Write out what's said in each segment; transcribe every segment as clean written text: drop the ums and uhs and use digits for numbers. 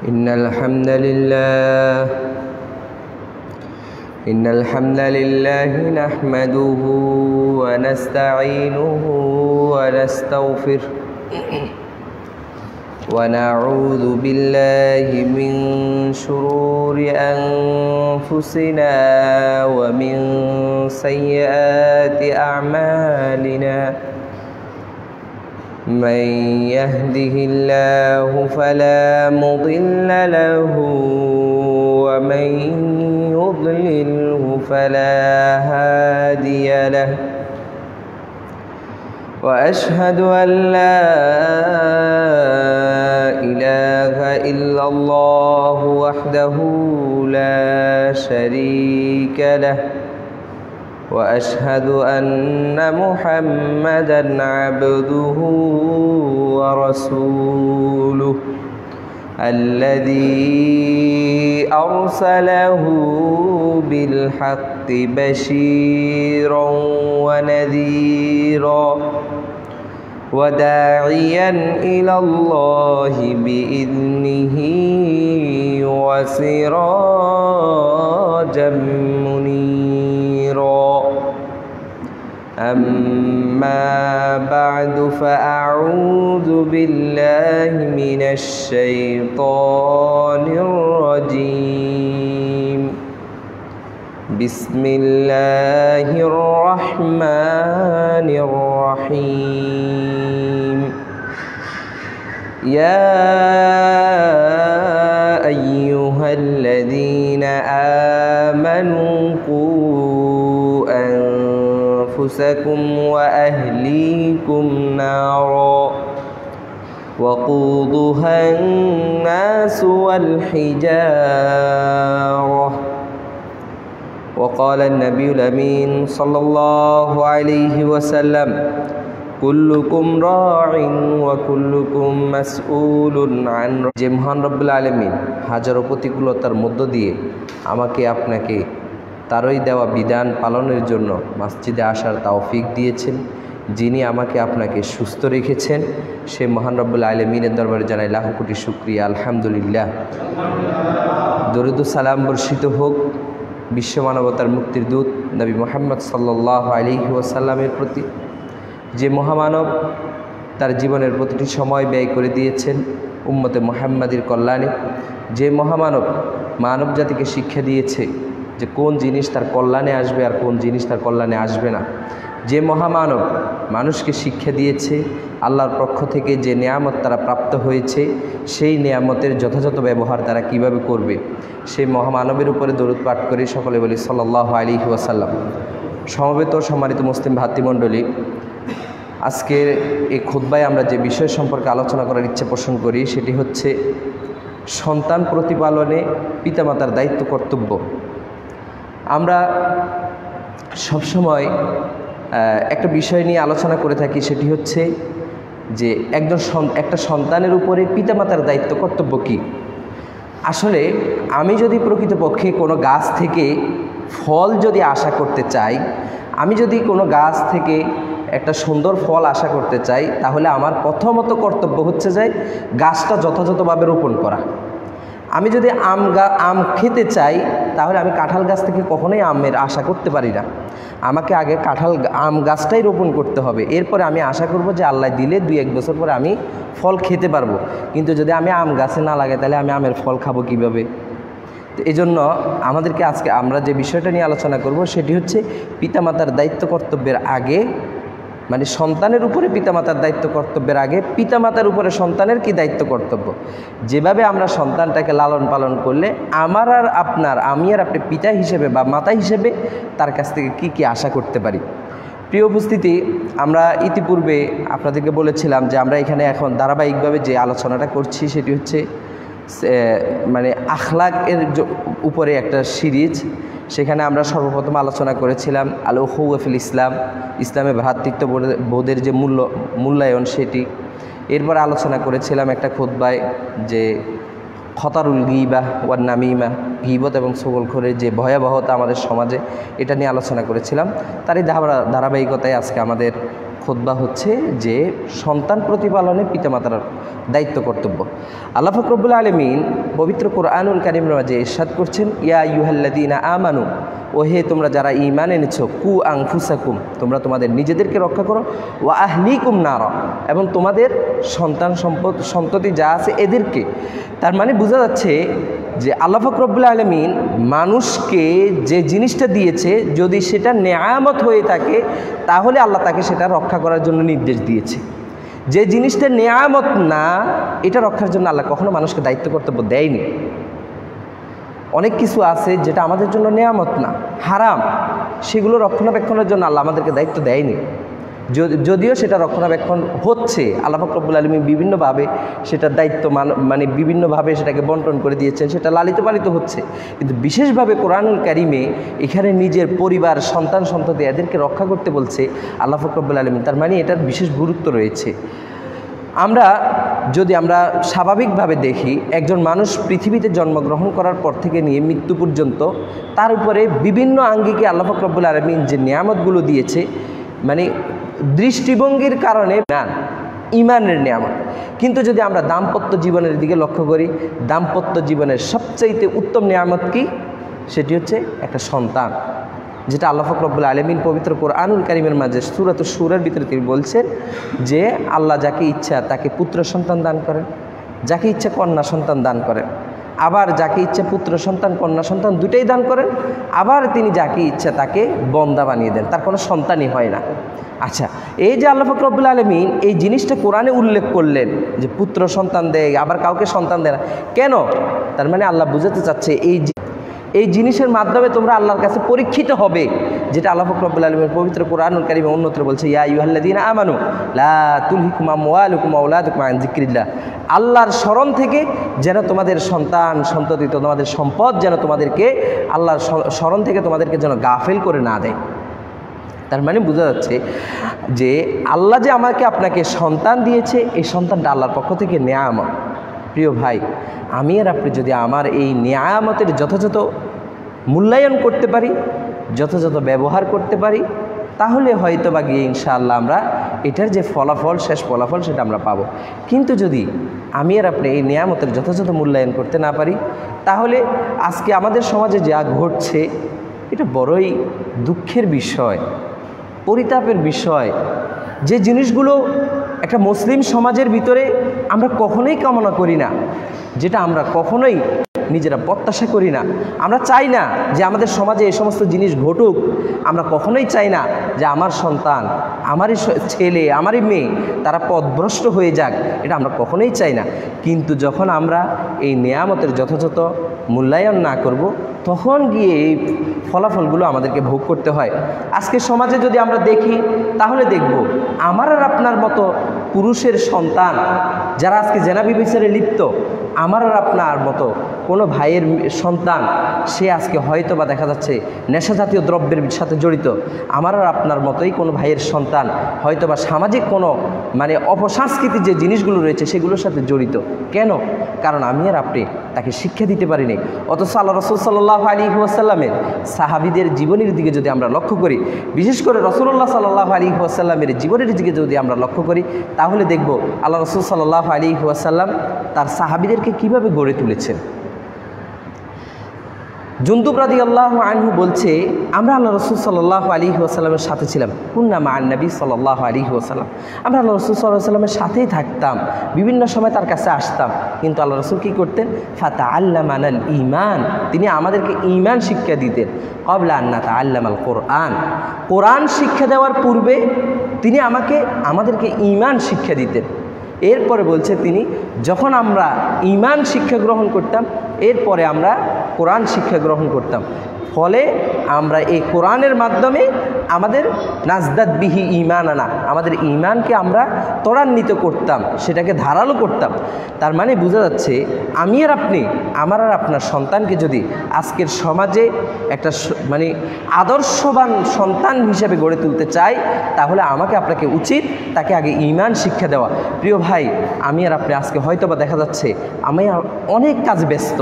إن الحمد لله نحمده ونستعينه ونستغفره ونعوذ بالله من شرور أنفسنا ومن سيئات أعمالنا من يهده الله فلا مضل له ومن يضلله فلا هادي له وأشهد أن لا إله إلا الله وحده لا شريك له وأشهد أن محمدًا عبده ورسوله الذي أرسله بالحق بشيرًا ونذيرًا وداعيًا إلى الله بإذنه وسراجًا منيرًا أما بعد فأعوذ بالله من الشيطان الرجيم بسم الله الرحمن الرحيم يا أيها الذين آمنوا قوا أنفسكم وأهليكم نارا وقودها الناس والحجارة وقال النبي الأمين صلى الله عليه وسلم كلكم راع وكلكم مسؤول عن যে মহান রব্বুল আলামিন হাজারো প্রতিকূলতার মধ্য দিয়ে আমাকে আপনাকে তারই দেওয়া বিধান পালনের জন্য মসজিদে আসার তৌফিক দিয়েছেন, যিনি আমাকে আপনাকে সুস্থ রেখেছেন, সে মহান রব্বুল আলামিনের দরবারে জানাই লাখ কোটি শুকরিয়া। আলহামদুলিল্লাহ। দরুদ ও সালাম বর্ষিত হোক বিশ্ব মানবতার মুক্তির দূত নবী মুহাম্মদ সাল্লাল্লাহু আলাইহি ওয়াসাল্লামের প্রতি, যে মহামানব তার জীবনের প্রতিটি সময় ব্যয় করে দিয়েছেন উম্মতে মুহাম্মাদির কল্যাণে, যে মহামানব মানব জাতিকে শিক্ষা দিয়েছে যে কোন জিনিস তার কল্যাণে আসবে আর কোন জিনিস তার কল্যাণে আসবে না, যে মহামানব মানুষকে শিক্ষা দিয়েছে আল্লাহর পক্ষ থেকে যে নেয়ামত তারা প্রাপ্ত হয়েছে সেই নেয়ামতের যথাযথ ব্যবহার তারা কিভাবে করবে, সেই মহামানবের উপরে দরুদ পাঠ করে সকলে বলি সাল্লাল্লাহু আলাইহি ওয়াসাল্লাম। সমবেত সম্মানিত মুসলিম ভাতৃমণ্ডলী, আজকের এই খুতবায় আমরা যে বিষয় সম্পর্কে আলোচনা করার ইচ্ছে পোষণ করি সেটি হচ্ছে সন্তান প্রতিপালনে পিতামাতার দায়িত্ব কর্তব্য। আমরা সবসময় একটা বিষয় নিয়ে আলোচনা করে থাকি, সেটি হচ্ছে যে একটা সন্তানের উপরে পিতামাতার দায়িত্ব কর্তব্য কী। আসলে আমি যদি প্রকৃতপক্ষে কোনো গাছ থেকে ফল যদি আশা করতে চাই, আমি যদি কোনো গাছ থেকে একটা সুন্দর ফল আশা করতে চাই, তাহলে আমার প্রথমত কর্তব্য হচ্ছে যে গাছটা যথাযথভাবে রোপণ করা। আমি যদি আম খেতে চাই, তাহলে আমি কাঁঠাল গাছ থেকে কখনোই আমের আশা করতে পারি না। আমাকে আগে আম গাছটাই রোপণ করতে হবে, এরপরে আমি আশা করব যে আল্লাহ দিলে 2-1 বছর পরে আমি ফল খেতে পারবো। কিন্তু যদি আমি আম গাছে না লাগাই, তাহলে আমি আমের ফল খাবো কীভাবে? তো এই জন্য আমাদেরকে আজকে আমরা যে বিষয়টা নিয়ে আলোচনা করব সেটি হচ্ছে পিতামাতার দায়িত্ব কর্তব্যের আগে, মানে সন্তানের উপরে পিতামাতার দায়িত্ব কর্তব্যের আগে পিতামাতার উপরে সন্তানের কি দায়িত্ব কর্তব্য। যেভাবে আমরা সন্তানটাকে লালন পালন করলে আমি আর আপনি পিতা হিসেবে বা মাতা হিসেবে তার কাছ থেকে কি কি আশা করতে পারি। প্রিয় উপস্থিতি, আমরা ইতিপূর্বে আপনাদেরকে বলেছিলাম যে আমরা এখানে এখন ধারাবাহিকভাবে যে আলোচনাটা করছি সেটি হচ্ছে মানে আখলাকের উপরে একটা সিরিজ। সেখানে আমরা সর্বপ্রথম আলোচনা করেছিলাম আল উখুওয়া ফিল ইসলাম, ইসলামে ভ্রাতৃত্ববোধের যে মূল্যায়ন সেটি। এরপর আলোচনা করেছিলাম একটা খুতবায় যে খতারুল গীবা ওয়ান নামিমা, গীবত এবং ছগলখোরের যে ভয়াবহতা আমাদের সমাজে, এটা নিয়ে আলোচনা করেছিলাম। তারই ধারাবাহিকতায় আজকে আমাদের খুতবা হচ্ছে যে সন্তান প্রতিপালনে পিতামাতার দায়িত্ব কর্তব্য। আল্লাহ পাক রব্বুল আলামিন পবিত্র কোরআনুল কারীমের মাঝে ইরশাদ করছেন, ইয়া আইয়ুহাল্লাযীনা আমানু, ও হে তোমরা যারা ঈমান এনেছো, কু আনফুসাকুম, তোমরা তোমাদের নিজেদেরকে রক্ষা করো, ওয়া আহলিকুম নারা, এবং তোমাদের সন্ততি যা আছে এদেরকে। তার মানে বোঝা যাচ্ছে যে আল্লাহ পাক রব্বুল আলামিন মানুষকে যে জিনিসটা দিয়েছে যদি সেটা নেয়ামত হয়ে থাকে তাহলে আল্লাহ তাকে সেটা রক্ষা করার জন্য নির্দেশ দিয়েছে। যে জিনিসটা নেয়ামত না, এটা রক্ষার জন্য আল্লাহ কখনো মানুষকে দায়িত্ব কর্তব্য দেয়নি। অনেক কিছু আছে যেটা আমাদের জন্য নেয়ামত না, হারাম, সেগুলো রক্ষণাবেক্ষণের জন্য আল্লাহ আমাদেরকে দায়িত্ব দেয়নি। যদিও সেটা রক্ষণাবেক্ষণ হচ্ছে, আল্লাহ পাক রব্বুল আলামিন বিভিন্নভাবে সেটার দায়িত্ব মানে বিভিন্নভাবে সেটাকে বন্টন করে দিয়েছেন, সেটা লালিত পালিত হচ্ছে। কিন্তু বিশেষভাবে কোরআনুল কারীমে এখানে নিজের পরিবার, সন্তান সন্ততি এদেরকে রক্ষা করতে বলছে আল্লাহ পাক রব্বুল আলামিন। তার মানে এটার বিশেষ গুরুত্ব রয়েছে। যদি আমরা স্বাভাবিকভাবে দেখি, একজন মানুষ পৃথিবীতে জন্মগ্রহণ করার পর থেকে নিয়ে মৃত্যু পর্যন্ত তার উপরে বিভিন্ন আঙ্গিকে আল্লাহ পাক রব্বুল আলামিন যে নিয়ামতগুলো দিয়েছে, মানে দৃষ্টিভঙ্গির কারণে না, ঈমানের নিয়ামত। কিন্তু যদি আমরা দাম্পত্য জীবনের দিকে লক্ষ্য করি, দাম্পত্য জীবনের সবচাইতে উত্তম নিয়ামত কি? সেটি হচ্ছে একটা সন্তান, যেটা আল্লাহ পাক রব্বুল আলামিন পবিত্র কোরআনুল কারীমের মাঝে সূরাতুশ শূরার ভিতরে তিনি বলছেন যে আল্লাহ যাকে ইচ্ছা তাকে পুত্র সন্তান দান করেন, যাকে ইচ্ছা কন্যা সন্তান দান করেন, আবার যাকে ইচ্ছা পুত্র সন্তান কন্যা সন্তান দুটাই দান করেন, আবার তিনি যাকে ইচ্ছা তাকে বন্দা বানিয়ে দেন, তার কোনো সন্তানই হয় না। আচ্ছা, এই যে আল্লাহ পাক রব্বুল আলামিন এই জিনিসটা কোরআনে উল্লেখ করলেন যে পুত্র সন্তান দেয়, আবার কাউকে সন্তান দেয় না, কেন? তার মানে আল্লাহ বুঝাতে চাচ্ছে এই জিনিসের মাধ্যমে তোমরা আল্লাহর কাছে পরীক্ষিত হবে, যেটা আল্লাহ পাক রব্বুল আলামিন পবিত্র কোরআনুল কারীমে অন্যত্র বলছে, ইয়া আইয়ুহাল্লাযীনা আমানু লা তুলহিকুম আমওয়ালুকুম ওয়া আওলাদুকুম আন যিকরিল্লাহ, আল্লাহর স্মরণ থেকে যেন তোমাদের সন্তান সন্ততি, তোমাদের সম্পদ যেন তোমাদেরকে আল্লাহর স্মরণ থেকে তোমাদেরকে যেন গাফেল করে না দেয়। তার মানে বোঝা যাচ্ছে যে আল্লাহ যে আমাকে আপনাকে সন্তান দিয়েছে, এই সন্তানটা আল্লাহর পক্ষ থেকে নেয়ামত। প্রিয় ভাই, আমি আর আপনি যদি আমার এই নেয়ামতের যথাযথ মূল্যায়ন করতে পারি, যথাযথ ব্যবহার করতে পারি, তাহলে হয়তো বা গিয়ে ইনশাআল্লাহ আমরা এটার যে ফলাফল, শেষ ফলাফল, সেটা আমরা পাবো। কিন্তু যদি আমি আর আপনি এই নেয়ামতের যথাযথ মূল্যায়ন করতে না পারি, তাহলে আজকে আমাদের সমাজে যা ঘটছে এটা বড়ই দুঃখের বিষয়, পরিতাপের বিষয়। যে জিনিসগুলো একটা মুসলিম সমাজের ভিতরে আমরা কখনোই কামনা করি না, যেটা আমরা কখনোই নিজেরা প্রত্যাশা করি না, আমরা চাই না যে আমাদের সমাজে এই সমস্ত জিনিস ঘটুক, আমরা কখনোই চাই না যে আমার সন্তান, আমারই ছেলে, আমারই মেয়ে তারা পথভ্রষ্ট হয়ে যাক, এটা আমরা কখনোই চাই না। কিন্তু যখন আমরা এই নেয়ামতের যথাযথ মূল্যায়ন না করব, তখন গিয়ে এই ফলাফলগুলো আমাদেরকে ভোগ করতে হয়। আজকে সমাজে যদি আমরা দেখি, তাহলে দেখব আমার আর আপনার মতো পুরুষের সন্তান যারা আজকে জেনা ব্যভিচারে লিপ্ত, আমার আর আপনার মতো কোনো ভাইয়ের সন্তান সে আজকে হয়তো বা দেখা যাচ্ছে নেশা জাতীয় দ্রব্যের সাথে জড়িত, আমার আর আপনার মতোই কোনো ভাইয়ের সন্তান হয়তো বা সামাজিক কোনো মানে অপসংস্কৃতির যে জিনিসগুলো রয়েছে সেগুলোর সাথে জড়িত। কেন? কারণ আমি আর আপনি তাকে শিক্ষা দিতে পারিনি। অথচ আল্লাহ রাসূল সাল্লাল্লাহু আলাইহি ওয়াসাল্লামের সাহাবীদের জীবনের দিকে যদি আমরা লক্ষ্য করি, বিশেষ করে রাসূলুল্লাহ সাল্লাল্লাহু আলাইহি ওয়াসাল্লামের জীবনের দিকে যদি আমরা লক্ষ্য করি, তাহলে দেখব আল্লাহ রাসূল সাল্লাল্লাহু আলাইহি ওয়াসাল্লাম তার সাহাবীদেরকে কিভাবে গড়ে তুলেছেন। জুনদুব রাদিয়াল্লাহু আনহু বলছে, আমরা আল্লাহ রাসূল সাল্লাল্লাহু আলাইহি ওয়াসাল্লামের সাথে ছিলাম, কুন্না মা'আন নবী সাল্লাল্লাহু আলাইহি ওয়াসাল্লাম, আমরা আল্লাহ রাসূল সাল্লাল্লাহু আলাইহি ওয়াসাল্লামের সাথেই থাকতাম, বিভিন্ন সময় তার কাছে আসতাম। কিন্তু আল্লাহ রাসূল কী করতেন? ফাতাআল্লামানাল ঈমান, তিনি আমাদেরকে ঈমান শিক্ষা দিতেন। ক্বাবলা আন নাতাআল্লামাল কুরআন, কোরআন শিক্ষা দেওয়ার পূর্বে তিনি আমাদেরকে ঈমান শিক্ষা দিতেন। এরপরে বলছে তিনি, যখন আমরা ঈমান শিক্ষা গ্রহণ করতাম, এরপরে আমরা কোরআন শিক্ষা গ্রহণ করতাম। ফলে আমরা এই কোরআনের মাধ্যমে আমাদের নাজদাদ বিহি ঈমানানা, আমাদের ঈমানকে আমরা ত্বরান্বিত করতাম, সেটাকে ধারালো করতাম। তার মানে বোঝা যাচ্ছে আমি আর আপনি, আমার আর আপনার সন্তানকে যদি আজকের সমাজে একটা মানে আদর্শবান সন্তান হিসেবে গড়ে তুলতে চাই, তাহলে আমাকে আপনাকে উচিত তাকে আগে ঈমান শিক্ষা দেওয়া। প্রিয় ভাই, আমি আর আপনি আজকে হয়তো বা দেখা যাচ্ছে আমি অনেক কাজ ব্যস্ত,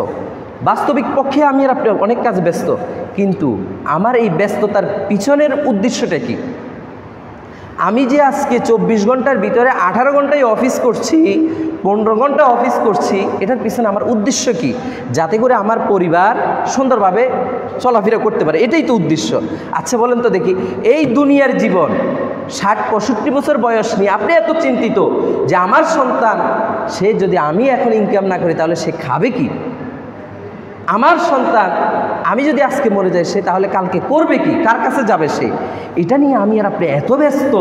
বাস্তবিক পক্ষে আমি আর আপনি অনেক কাজ ব্যস্ত, কিন্তু আমার এই ব্যস্ততার পিছনের উদ্দেশ্যটা কি? আমি যে আজকে 24 ঘন্টার ভিতরে 18 ঘন্টায় অফিস করছি, 15 ঘন্টা অফিস করছি, এটার পিছনে আমার উদ্দেশ্য কি? যাতে করে আমার পরিবার সুন্দরভাবে চলাফেরা করতে পারে, এটাই তো উদ্দেশ্য। আচ্ছা বলেন তো দেখি, এই দুনিয়ার জীবন 60-65 বছর বয়স নিয়ে আপনি এত চিন্তিত যে আমার সন্তান, সে যদি আমি এখন ইনকাম না করি তাহলে সে খাবে কি? আমার সন্তান, আমি যদি আজকে মরে যাই, সে তাহলে কালকে করবে কি? কার কাছে যাবে সে? এটা নিয়ে আমি আর আপনি এত ব্যস্ত,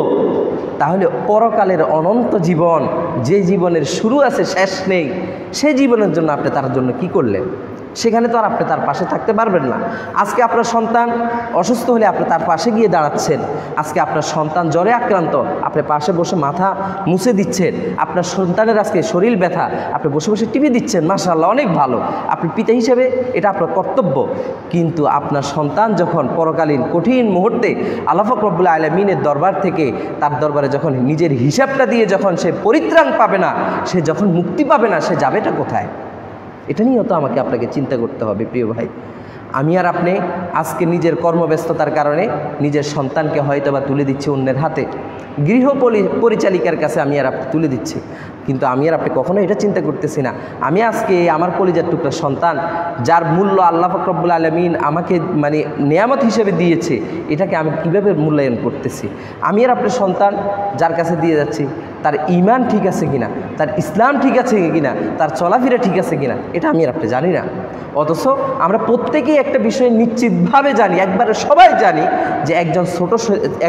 তাহলে পরকালের অনন্ত জীবন, যে জীবনের শুরু আছে শেষ নেই, সেই জীবনের জন্য আপনি তার জন্য কি করলেন? সেখানে তো আর আপনি তার পাশে থাকতে পারবেন না। আজকে আপনার সন্তান অসুস্থ হলে আপনি তার পাশে গিয়ে দাঁড়াচ্ছেন। আজকে আপনার সন্তান জ্বরে আক্রান্ত, আপনি পাশে বসে মাথা মুছে দিচ্ছেন। আপনার সন্তানের আজকে শরীর ব্যথা, আপনি বসে বসে টিভি দিচ্ছেন, মাশাআল্লাহ অনেক ভালো, আপনি পিতা হিসেবে এটা আপনার কর্তব্য। কিন্তু আপনার সন্তান যখন পরকালীন কঠিন মুহূর্তে আল্লাহ পাক রব্বুল আলামিনের দরবার থেকে, তার দরবারে যখন নিজের হিসাবটা দিয়ে যখন সে পরিত্রাণ পাবে না, সে যখন মুক্তি পাবে না, সে যাবেটা কোথায়? এটা নিয়েও তো আমাকে আপনাকে চিন্তা করতে হবে প্রিয় ভাই। আমি আর আপনি আজকে নিজের কর্মব্যস্ততার কারণে নিজের সন্তানকে হয়তো বা তুলে দিচ্ছি অন্যের হাতে, গৃহ পরিচালিকার কাছে আমি আর আপনি তুলে দিচ্ছি। কিন্তু আমি আর আপনি কখনো এটা চিন্তা করতেছি না, আমি আজকে আমার কলিজার টুকরা সন্তান, যার মূল্য আল্লাহ পাক রব্বুল আলামিন আমাকে মানে নেয়ামত হিসেবে দিয়েছে, এটাকে আমি কীভাবে মূল্যায়ন করতেছি? আমি আর আপনার সন্তান যার কাছে দিয়ে যাচ্ছি, তার ঈমান ঠিক আছে কিনা, তার ইসলাম ঠিক আছে কিনা, তার চলাফেরা ঠিক আছে কিনা, এটা আমি আর আপনি জানি না। অথচ আমরা প্রত্যেকেই একটা বিষয় নিশ্চিতভাবে জানি, একবারে সবাই জানি যে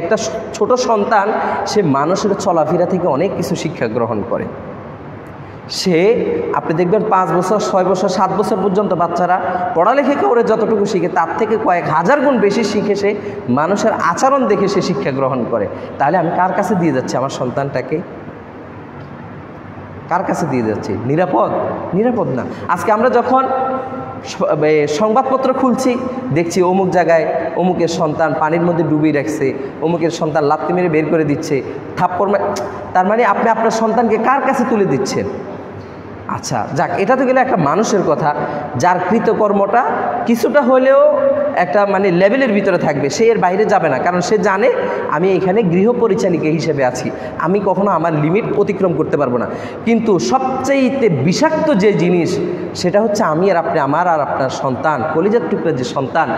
একটা ছোট সন্তান সে মানুষের চলাফেরা থেকে অনেক কিছু শিক্ষা গ্রহণ করে। সে আপনি দেখবেন 5 বছর 6 বছর 7 বছর পর্যন্ত বাচ্চারা পড়ালেখা করে যতটুকু শিখে, তার থেকে কয়েক হাজার গুণ বেশি শিখে সে মানুষের আচরণ দেখে সে শিক্ষা গ্রহণ করে। তাহলে আমি কার কাছে দিয়ে যাচ্ছি আমার সন্তানটাকে? কার কাছে দিয়ে যাচ্ছি? নিরাপদ? নিরাপদ না। আজকে আমরা যখন সংবাদপত্র খুলছি, দেখছি অমুক জায়গায় অমুকের সন্তান পানির মধ্যে ডুবিয়ে রাখছে, অমুকের সন্তান লাথি মেরে বের করে দিচ্ছে, থাপ্পড়। তার মানে আপনি আপনার সন্তানকে কার কাছে তুলে দিচ্ছেন? আচ্ছা যাক, এটা তো গেলে একটা মানুষের কথা, যার কৃতকর্মটা কিছুটা হলেও একটা মানে লেভেলের ভিতরে থাকবে, সে এর বাইরে যাবে না, কারণ সে জানে আমি এখানে গৃহ পরিচালিকা হিসেবে আছি, আমি কখনো আমার লিমিট অতিক্রম করতে পারবো না। কিন্তু সবচেয়ে বিষাক্ত যে জিনিস, সেটা হচ্ছে আমি আর আপনি, আমার আর আপনার সন্তান, কলিজার টুকরা যে সন্তান,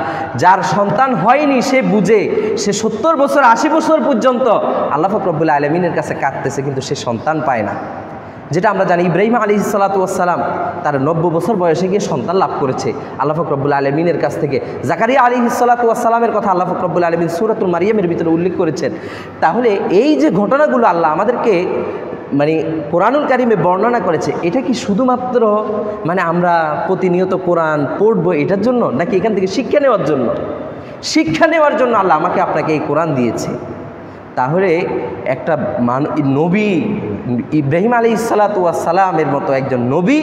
যার সন্তান হয়নি, সে বুঝে, সে 70 বছর 80 বছর পর্যন্ত আল্লাহ পাক রব্বুল আলামিনের কাছে কাঁদতেছে, কিন্তু সে সন্তান পায় না। যেটা আমরা জানি, ইব্রাহিম আলাইহিস সালাতু ওয়াস সালাম তার 90 বছর বয়সে গিয়ে সন্তান লাভ করেছে আল্লাহ পাক রব্বুল আলামিনের কাছ থেকে। জাকারিয়া আলাইহিস সালাতু ওয়াস সালামের কথা আল্লাহ পাক রব্বুল আলামিন সূরাতুল মারিয়ামের ভিতরে উল্লেখ করেছেন। তাহলে এই যে ঘটনাগুলো আল্লাহ আমাদেরকে মানে কোরআনুল কারিমে বর্ণনা করেছে, এটা কি শুধুমাত্র মানে আমরা প্রতিনিয়ত কোরআন পড়বো এটার জন্য, নাকি এখান থেকে শিক্ষা নেওয়ার জন্য? শিক্ষা নেওয়ার জন্য আল্লাহ আমাকে আপনাকে এই কোরআন দিয়েছে। তাহলে একটা নবী, ইব্রাহিম আলাইহিস সালাতু ওয়াস সালামের মতো একজন নবী,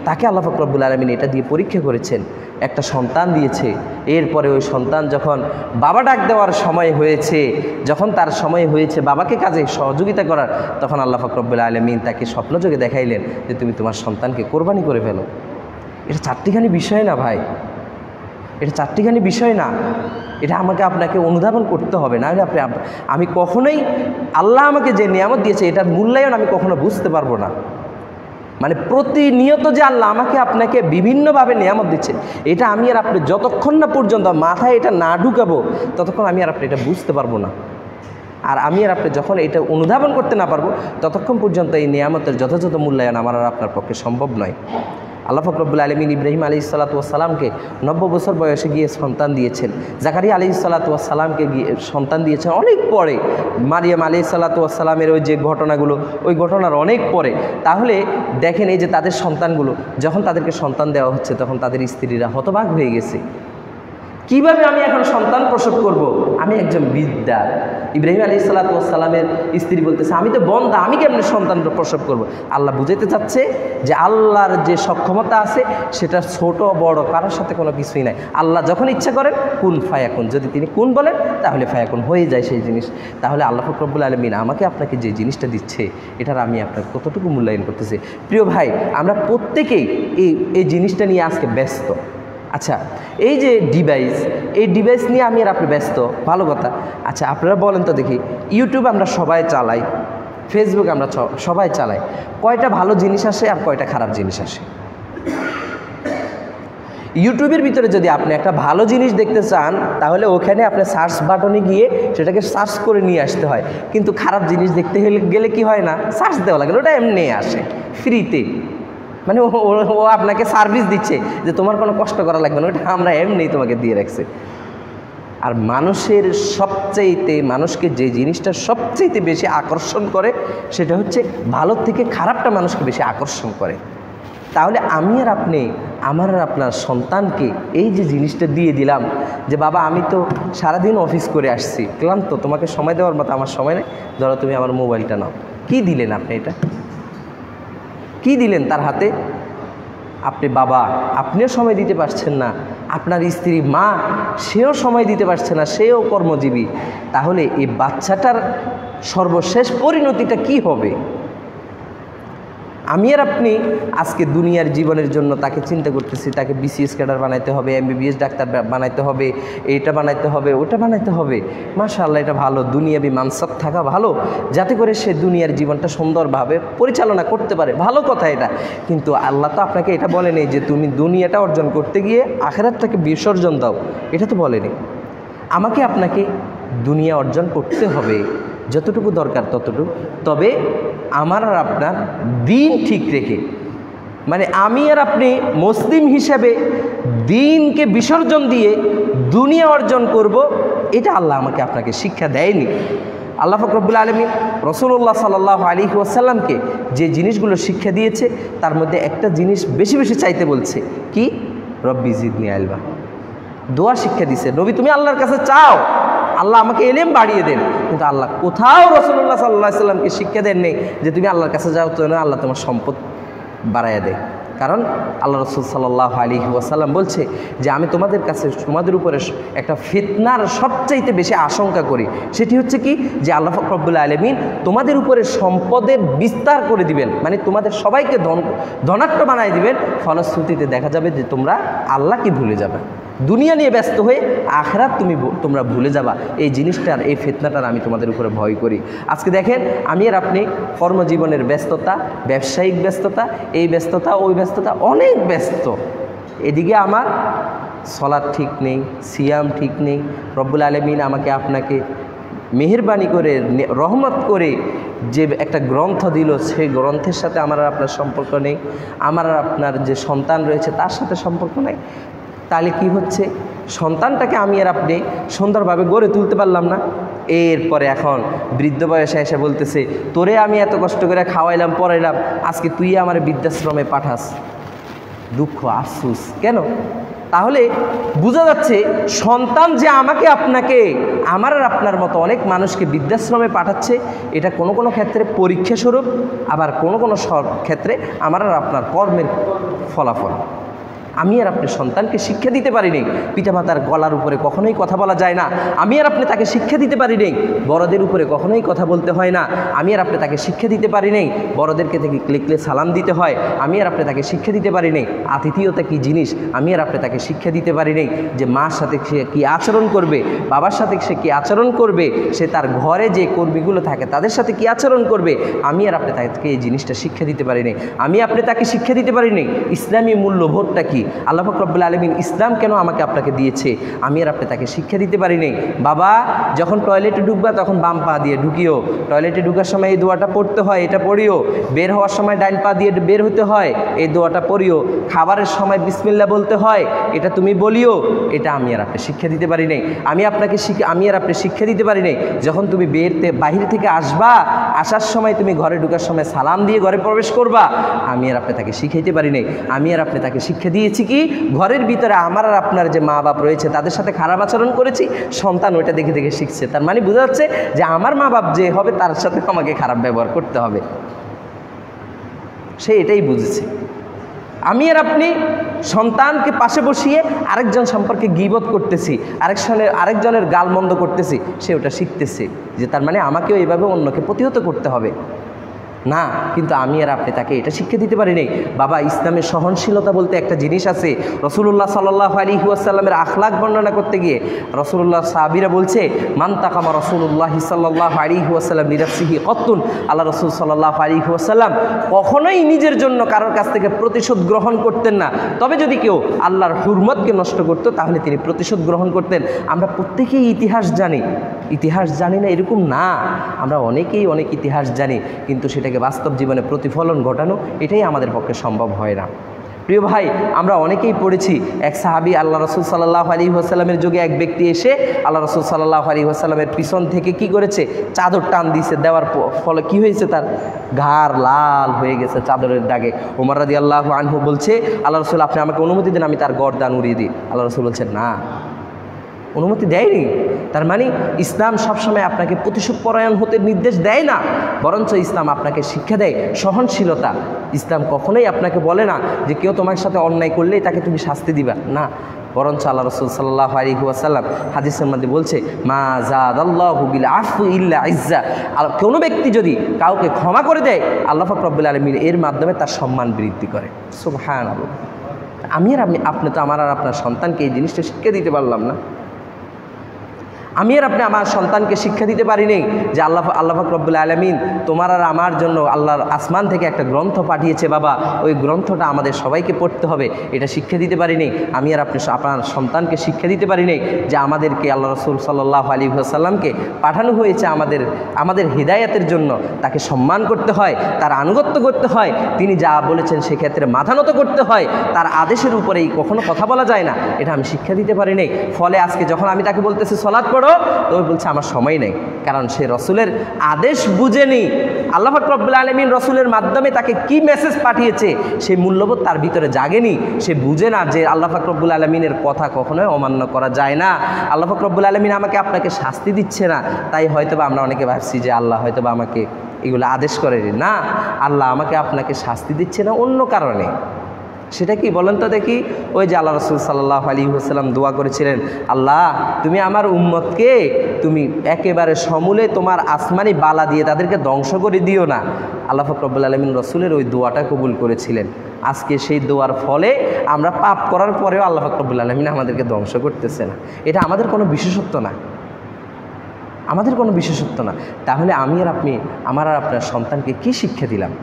তাকে আল্লাহ পাক রব্বুল আলামিন এটা দিয়ে পরীক্ষা করেছেন, একটা সন্তান দিয়েছে। এরপরে ওই সন্তান যখন বাবা ডাক দেওয়ার সময় হয়েছে, যখন তার সময় হয়েছে বাবাকে কাজে সহযোগিতা করার, তখন আল্লাহ পাক রব্বুল আলামিন তাকে স্বপ্নযোগে দেখাইলেন যে তুমি তোমার সন্তানকে কোরবানি করে ফেলো। এটা চারটিখানি বিষয় না ভাই, এটা চারটিখানি বিষয় না, এটা আমাকে আপনাকে অনুধাবন করতে হবে। না হলে আমি কখনোই আল্লাহ আমাকে যে নিয়ামত দিয়েছে এটার মূল্যায়ন আমি কখনো বুঝতে পারবো না। মানে প্রতিনিয়ত যে আল্লাহ আমাকে আপনাকে বিভিন্নভাবে নিয়ামত দিচ্ছে, এটা আমি আর আপনি যতক্ষণ না পর্যন্ত মাথায় এটা না ঢুকাবো, ততক্ষণ আমি আর আপনি এটা বুঝতে পারবো না। আর আমি আর আপনি যখন এটা অনুধাবন করতে না পারবো, ততক্ষণ পর্যন্ত এই নিয়ামতের যথাযথ মূল্যায়ন আমার আর আপনার পক্ষে সম্ভব নয়। আল্লাহ পাক রব্বুল আলামিন ইব্রাহিম আলাইহিস সালাতু ওয়াস সালামকে 90 বছর বয়সে গিয়ে সন্তান দিয়েছেন। জাকারিয়া আলাইহিস সালাতু ওয়াস সালামকে গিয়ে সন্তান দিয়েছেন অনেক পরে। মারিয়াম আলাইহিস সালাতু ওয়াস সালামের ওই যে ঘটনাগুলো, ওই ঘটনার অনেক পরে। তাহলে দেখেন এই যে তাদের সন্তানগুলো, যখন তাদেরকে সন্তান দেওয়া হচ্ছে, তখন তাদের স্ত্রীরা হতবাক হয়ে গেছে। কিভাবে আমি এখন সন্তান প্রসব করব? আমি একজন বিদ্যা। ইব্রাহিম আলাইহিস সালাতু ওয়াস সালামের স্ত্রী বলতেছে, আমি তো বন্ধা, আমি কেমনে সন্তান প্রসব করব? আল্লাহ বুঝাইতে চাচ্ছে যে আল্লাহর যে সক্ষমতা আছে সেটা ছোট বড় কারোর সাথে কোনো কিছুই নাই। আল্লাহ যখন ইচ্ছা করেন কুন ফায়াকুন, যদি তিনি কুন বলেন তাহলে ফায়াকুন হয়ে যায় সেই জিনিস। তাহলে আল্লাহ পাক রব্বুল আলামিন আমাকে আপনাকে যে জিনিসটা দিচ্ছে, এটার আমি আপনার কতটুকু মূল্যায়ন করতেছি? প্রিয় ভাই, আমরা প্রত্যেকেই এই জিনিসটা নিয়ে আজকে ব্যস্ত। আচ্ছা, এই যে ডিভাইস, এই ডিভাইস নিয়ে আমি আর আপনি ব্যস্ত, ভালো কথা। আচ্ছা, আপনারা বলেন তো দেখি, ইউটিউব আমরা সবাই চালাই, ফেসবুক আমরা সবাই চালাই, কয়টা ভালো জিনিস আসে আর কয়টা খারাপ জিনিস আসে? ইউটিউবের ভিতরে যদি আপনি একটা ভালো জিনিস দেখতে চান, তাহলে ওখানে আপনি সার্চ বাটনে গিয়ে সেটাকে সার্চ করে নিয়ে আসতে হয়। কিন্তু খারাপ জিনিস দেখতে গেলে কি হয় না, সার্চ দেওয়া লাগে, ওটা এমনি আসে ফ্রিতে। মানে ও আপনাকে সার্ভিস দিচ্ছে যে তোমার কোনো কষ্ট করা লাগবে না, ওটা আমরা এমনি তোমাকে দিয়ে রাখছি। আর মানুষের মানুষকে যে জিনিসটা সবচেয়ে বেশি আকর্ষণ করে সেটা হচ্ছে ভালোর থেকে খারাপটা মানুষকে বেশি আকর্ষণ করে। তাহলে আমি আর আপনি, আমার আর আপনার সন্তানকে এই যে জিনিসটা দিয়ে দিলাম যে বাবা আমি তো সারাদিন অফিস করে আসছি, ক্লান্ত, তোমাকে সময় দেওয়ার মতো আমার সময় নেই, ধরো তুমি আমার মোবাইলটা নাও। কি দিলেন আপনি? এটা কি দিলেন তার হাতে? আপনি বাবা, আপনিও সময় দিতে পারছেন না, আপনার স্ত্রী মা, সেও সময় দিতে পারছে না, সেও কর্মজীবী। তাহলে এই বাচ্চাটার সর্বশেষ পরিণতিটা কি হবে? আমি আর আপনি আজকে দুনিয়ার জীবনের জন্য তাকে চিন্তা করতেছি, তাকে বিসিএস ক্যাডার বানাইতে হবে, এমবিবিএস ডাক্তার বানাইতে হবে, এইটা বানাইতে হবে, ওটা বানাইতে হবে। মাশাআল্লাহ, এটা ভালো, দুনিয়াবি মানসাব থাকা ভালো, যাতে করে সে দুনিয়ার জীবনটা সুন্দরভাবে পরিচালনা করতে পারে, ভালো কথা এটা। কিন্তু আল্লাহ তো আপনাকে এটা বলেনি যে তুমি দুনিয়াটা অর্জন করতে গিয়ে আখিরাতটাকে বিসর্জন দাও, এটা তো বলেনি। আমাকে আপনাকে দুনিয়া অর্জন করতে হবে, যতটুকু দরকার ততটুকু, তবে আমার আর আপনার দিন ঠিক রেখে, মানে আমি আর আপনি মুসলিম হিসেবে দিনকে বিসর্জন দিয়ে দুনিয়া অর্জন করব, এটা আল্লাহ আমাকে আপনাকে শিক্ষা দেয়নি। আল্লাহ পাক রব্বুল আলামিন রাসূলুল্লাহ সাল্লাল্লাহু আলাইহি ওয়াসাল্লামকে যে জিনিসগুলো শিক্ষা দিয়েছে তার মধ্যে একটা জিনিস বেশি বেশি চাইতে বলছে, কি? রব্বি জিদনি ইলমা। দোয়া শিক্ষা দিছে, নবী তুমি আল্লাহর কাছে চাও আল্লাহ আমাকে ইলম বাড়িয়ে দেন। কিন্তু আল্লাহ কোথাও রাসূলুল্লাহ সাল্লাল্লাহু আলাইহি ওয়াসাল্লামকে শিক্ষা দেন নেই যে তুমি আল্লাহর কাছে যাও তো না আল্লাহ তোমার সম্পদ বাড়াইয়া দেয়। কারণ আল্লাহ রাসূল সাল্লাল্লাহু আলাইহি ওয়াসাল্লাম বলছে যে আমি তোমাদের উপরে একটা ফিতনার সবচাইতে বেশি আশঙ্কা করি, সেটি হচ্ছে কি, যে আল্লাহ পাক রব্বুল আলামিন তোমাদের উপরে সম্পদের বিস্তার করে দিবেন, মানে তোমাদের সবাইকে ধনাঢ্য বানায় দিবেন, ফলশ্রুতিতে দেখা যাবে যে তোমরা আল্লাহকে ভুলে যাবে, দুনিয়া নিয়ে ব্যস্ত হয়ে আখিরাত তোমরা ভুলে যাবা। এই জিনিসটার, এই ফিতনাটার আমি তোমাদের উপরে ভয় করি। আজকে দেখেন আমি আর আপনি কর্মজীবনের ব্যস্ততা, ব্যবসায়িক ব্যস্ততা, এই ব্যস্ততা ওই ব্যস্ততা, অনেক ব্যস্ত। এদিকে আমার সলাৎ ঠিক নেই, সিয়াম ঠিক নেই। রব্বুল আলামিন আমাকে আপনাকে মেহেরবানি করে, রহমত করে যে একটা গ্রন্থ দিল, সেই গ্রন্থের সাথে আমার আর আপনার সম্পর্ক নেই। আমার আর আপনার যে সন্তান রয়েছে তার সাথে সম্পর্ক নেই। তাহলে কি হচ্ছে, সন্তানটাকে আমি আর আপনি সুন্দরভাবে গড়ে তুলতে পারলাম না। এরপরে এখন বৃদ্ধ বয়সে এসে বলতেছে তোরে আমি এত কষ্ট করে খাওয়াইলাম পড়াইলাম, আজকে তুই আমার বৃদ্ধাশ্রমে পাঠাস। দুঃখ, আফসোস কেন? তাহলে বোঝা যাচ্ছে সন্তান যে আমাকে আপনাকে, আমার আর আপনার মতো অনেক মানুষকে বৃদ্ধাশ্রমে পাঠাচ্ছে, এটা কোনো কোনো ক্ষেত্রে পরীক্ষা স্বরূপ, আবার কোনো কোনো ক্ষেত্রে আমার আর আপনার কর্মের ফলাফল। আমি আর আপনি সন্তানকে শিক্ষা দিতে পারি নেই, পিতামাতার গলার উপরে কখনোই কথা বলা যায় না। আমি আর আপনি তাকে শিক্ষা দিতে পারি নেই, বড়দের উপরে কখনোই কথা বলতে হয় না। আমি আর আপনি তাকে শিক্ষা দিতে পারি নেই, বড়দেরকে থেকে ক্লিকলে সালাম দিতে হয়। আমি আর আপনি তাকে শিক্ষা দিতে পারি নেই আতিথেয়তা কী জিনিস। আমি আর আপনি তাকে শিক্ষা দিতে পারি নেই যে মার সাথে সে কী আচরণ করবে, বাবার সাথে সে কী আচরণ করবে, সে তার ঘরে যে কর্মীগুলো থাকে তাদের সাথে কী আচরণ করবে। আমি আর আপনি তাকে এই জিনিসটা শিক্ষা দিতে পারি নেই। আমি আপনি তাকে শিক্ষা দিতে পারি নেই ইসলামী মূল্যবোধটা কী, আল্লাহ পাক রব্বুল আলামিন ইসলাম কেন আমাকে আপনাকে দিয়েছে, আমি আর আপনি তাকে শিক্ষা দিতে পারি নেই। বাবা যখন টয়লেটে ঢুকবা তখন বাম পা দিয়ে ঢুকিও, টয়লেটে ঢুকার সময় এই দোয়াটা পড়তে হয়, এটা পড়িও। বের হওয়ার সময় ডাইন পা দিয়ে বের হতে হয়, এই দোয়াটা পড়িও। খাবারের সময় বিসমিল্লাহ বলতে হয়, এটা তুমি বলিও। এটা আমি আর আপনি শিক্ষা দিতে পারি নেই। আমি আর আপনি শিক্ষা দিতে পারি নেই যখন তুমি বাহির থেকে আসবা, আসার সময় তুমি ঘরে ঢুকার সময় সালাম দিয়ে ঘরে প্রবেশ করবা, আমি আর আপনি তাকে শিখাইতে পারি নেই। আমি আর আপনি তাকে শিক্ষা দিয়েছি কি, ঘরের ভিতরে আমার আর আপনার যে মা বাপ রয়েছে তাদের সাথে খারাপ আচরণ করেছি, সন্তান ওইটা দেখে দেখে শিখছে। তার মানে বোঝা যাচ্ছে যে আমার মা বাপ যে হবে তার সাথে আমাকে খারাপ ব্যবহার করতে হবে, সে এটাই বুঝেছে। আমি আর আপনি সন্তানকে পাশে বসিয়ে আরেকজন সম্পর্কে গীবত করতেছি, আরেকজনের গালমন্দ করতেছি, সে ওটা শিখতেছে যে তার মানে আমাকেও এইভাবে অন্যকে প্রতিহত করতে হবে। না, কিন্তু আমি আর আপনি তাকে এটা শিক্ষা দিতে পারি নাই। বাবা, ইসলামের সহনশীলতা বলতে একটা জিনিস আছে। রসুল্লাহ সাল্লাল্লাহু আলাইহি ওয়াসাল্লামের আখলাক বর্ণনা করতে গিয়ে রসুল্লাহ সাহাবীরা বলছে, মান তাকামা রসুল্লাহ সাল্লাল্লাহু আলাইহি ওয়াসাল্লাম লিনাফসিহি কত্তুন, আল্লাহ রসুল সাল্লাল্লাহু আলাইহি ওয়াসাল্লাম কখনোই নিজের জন্য কারোর কাছ থেকে প্রতিশোধ গ্রহণ করতেন না। তবে যদি কেউ আল্লাহর হুরমতকে নষ্ট করত তাহলে তিনি প্রতিশোধ গ্রহণ করতেন। আমরা প্রত্যেকেই ইতিহাস জানি, ইতিহাস জানি না এরকম না, আমরা অনেকেই অনেক ইতিহাস জানি, কিন্তু সেটাকে বাস্তব জীবনে প্রতিফলন ঘটানো এটাই আমাদের পক্ষে সম্ভব হয় না। প্রিয় ভাই, আমরা অনেকেই পড়েছি, এক সাহাবী আল্লাহ রসুল সাল্লাল্লাহু আলাইহি ওয়াসাল্লামের যুগে এক ব্যক্তি এসে আল্লাহ রসুল সাল্লাল্লাহু আলাইহি ওয়াসাল্লামের পিছন থেকে কি করেছে, চাদর টান দিয়েছে, দেওয়ার ফলে কি হয়েছে, তার ঘাড় লাল হয়ে গেছে চাদরের দাগে। ওমর রাদিয়াল্লাহু আনহু বলছে, আল্লাহ রসুল আপনি আমাকে অনুমতি দেন আমি তার গর্দান উড়িয়ে দিই। আল্লাহ রসুল বলছেন না, অনুমতি দেয়নি। তার মানে ইসলাম সবসময় আপনাকে প্রতিশোধ পরায়ণ হতে নির্দেশ দেয় না, বরঞ্চ ইসলাম আপনাকে শিক্ষা দেয় সহনশীলতা। ইসলাম কখনোই আপনাকে বলে না যে কেউ তোমার সাথে অন্যায় করলেই তাকে তুমি শাস্তি দিবা, না, বরঞ্চ আল্লাহ রসুল সাল্লাল্লাহু আলাইহি ওয়াসাল্লাম হাদিসের মধ্যে বলছে, মা যাদাল্লাহু বিল আফু ইল্লা ইজ্জা, কোনো ব্যক্তি যদি কাউকে ক্ষমা করে দেয় আল্লাহ পাক রব্বুল আলামিন এর মাধ্যমে তার সম্মান বৃদ্ধি করে। সুবহানাল্লাহ। আমি আর আপনি তো আমার আর আপনার সন্তানকে এই জিনিসটা শিক্ষা দিতে পারলাম না। আমি আর আপনি আমার সন্তানকে শিক্ষা দিতে পারি নাই যে আল্লাহ পাক রব্বুল আলামিন তোমার আর আমার জন্য আল্লাহর আসমান থেকে একটা গ্রন্থ পাঠিয়েছে, বাবা ওই গ্রন্থটা আমাদের সবাইকে পড়তে হবে, এটা শিক্ষা দিতে পারি নাই। আমি আর আপনি আপনার সন্তানকে শিক্ষা দিতে পারি নাই যে আমাদেরকে আল্লাহ রসুল সাল্লাল্লাহু আলাইহি ওয়াসাল্লামকে পাঠানো হয়েছে আমাদের হিদায়াতের জন্য, তাকে সম্মান করতে হয়, তার আনুগত্য করতে হয়, তিনি যা বলেছেন সেক্ষেত্রে মাথা নত করতে হয়, তার আদেশের উপরেই কখনো কথা বলা যায় না, এটা আমি শিক্ষা দিতে পারি নাই। ফলে আজকে যখন আমি তাকে বলতেছি সালাত পড়ো, তো বলছে আমার সময় নেই, কারণ সে রসুলের আদেশ বুঝেনি। আল্লাহ পাক রব্বুল আলামিন রসুলের মাধ্যমে তাকে কি মেসেজ পাঠিয়েছে সেই মূল্যবোধ তার ভিতরে জাগেনি, সে বুঝে না যে আল্লাহ পাক রব্বুল আলামিনের কথা কখনোই অমান্য করা যায় না। আল্লাহ পাক রব্বুল আলামিন আমাকে আপনাকে শাস্তি দিচ্ছে না, তাই হয়তোবা আমরা অনেকে ভাবছি যে আল্লাহ হয়তোবা আমাকে এগুলো আদেশ করেনি। না, আল্লাহ আমাকে আপনাকে শাস্তি দিচ্ছে না অন্য কারণে। সেটা কি বলেন তো দেখি? ওই যে আল্লাহ রসুল সাল্লাল্লাহু আলাইহি ওয়াসাল্লাম দোয়া করেছিলেন, আল্লাহ তুমি আমার উম্মতকে তুমি একেবারে সমূলে তোমার আসমানি বালা দিয়ে তাদেরকে ধ্বংস করে দিও না। আল্লাহ পাক রব্বুল আলামিন রসুলের ওই দোয়াটা কবুল করেছিলেন। আজকে সেই দোয়ার ফলে আমরা পাপ করার পরেও আল্লাহ পাক রব্বুল আলামিন আমাদেরকে ধ্বংস করতেছে না। এটা আমাদের কোনো বিশেষত্ব না, আমাদের কোনো বিশেষত্ব না। তাহলে আমি আর আপনি, আমার আর আপনার সন্তানকে কি শিক্ষা দিলাম?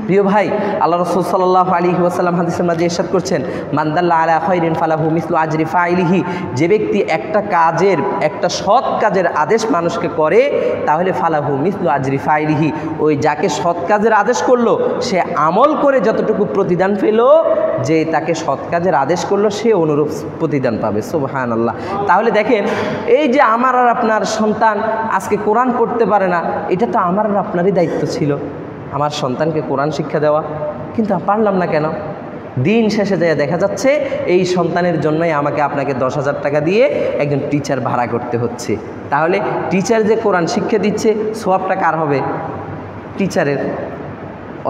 প্রিয় ভাই, আল্লাহ রসুল সাল্লাল্লাহু আলাইহি ওয়াসাল্লাম হাদিসের মাঝে ইরশাদ করছেন, মান দাল্লা আলা খায়রিন ফালাহু মিসলু আজরি ফাইলিহি, যে ব্যক্তি একটা সৎ কাজের আদেশ মানুষকে করে তাহলে ফালাহু মিসলু আজরি ফাইলিহি, ওই যাকে সৎ কাজের আদেশ করলো সে আমল করে যতটুকু প্রতিদান পেল, যে তাকে সৎ কাজের আদেশ করলো সে অনুরূপ প্রতিদান পাবে। সুবহানাল্লাহ। তাহলে দেখেন, এই যে আমার আর আপনার সন্তান আজকে কোরআন পড়তে পারে না, এটা তো আমার আর আপনারই দায়িত্ব ছিল, আমার সন্তানকে কোরআন শিক্ষা দেওয়া, কিন্তু পারলাম না কেন? দিন শেষে যায় দেখা যাচ্ছে এই সন্তানের জন্যই আমাকে আপনাকে 10,000 টাকা দিয়ে একজন টিচার ভাড়া করতে হচ্ছে। তাহলে টিচার যে কোরআন শিক্ষা দিচ্ছে, সওয়াবটা কার হবে? টিচারের।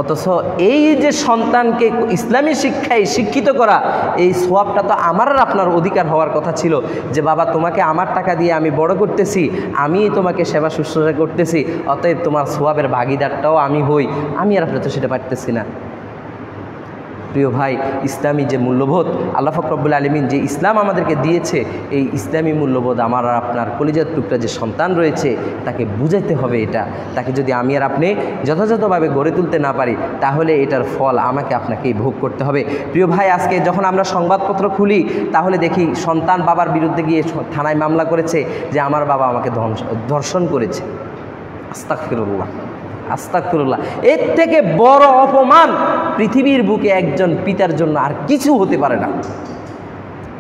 অথচ এই যে সন্তানকে ইসলামী শিক্ষায় শিক্ষিত করা, এই সওয়াবটা তো আমার আর আপনার অধিকার হওয়ার কথা ছিল, যে বাবা তোমাকে আমার টাকা দিয়ে আমি বড় করতেছি, আমি তোমাকে সেবা শুশ্রূষা করতেছি, অতএব তোমার সওয়াবের ভাগিদারটাও আমি হই। আমি আর আপনি তো সেটা পারতেছি না। প্রিয় ভাই, ইসলামী যে মূল্যবোধ আল্লাহ পাক রব্বুল আলামিন যে ইসলাম আমাদেরকে দিয়েছে, এই ইসলামী মূল্যবোধ আমার আর আপনার কলিজার টুকরা যে সন্তান রয়েছে তাকে বুঝাইতে হবে। এটা তাকে যদি আমি আর আপনি যথাযথভাবে গড়ে তুলতে না পারি, তাহলে এটার ফল আমাকে আপনাকেই ভোগ করতে হবে। প্রিয় ভাই, আজকে যখন আমরা সংবাদপত্র খুলি তাহলে দেখি সন্তান বাবার বিরুদ্ধে গিয়ে থানায় মামলা করেছে যে আমার বাবা আমাকে ধর্ষণ করেছে। আস্তাগফিরুল্লাহ, আস্তাগফিরুল্লাহ। এর থেকে বড় অপমান পৃথিবীর বুকে একজন পিতার জন্য আর কিছু হতে পারে না,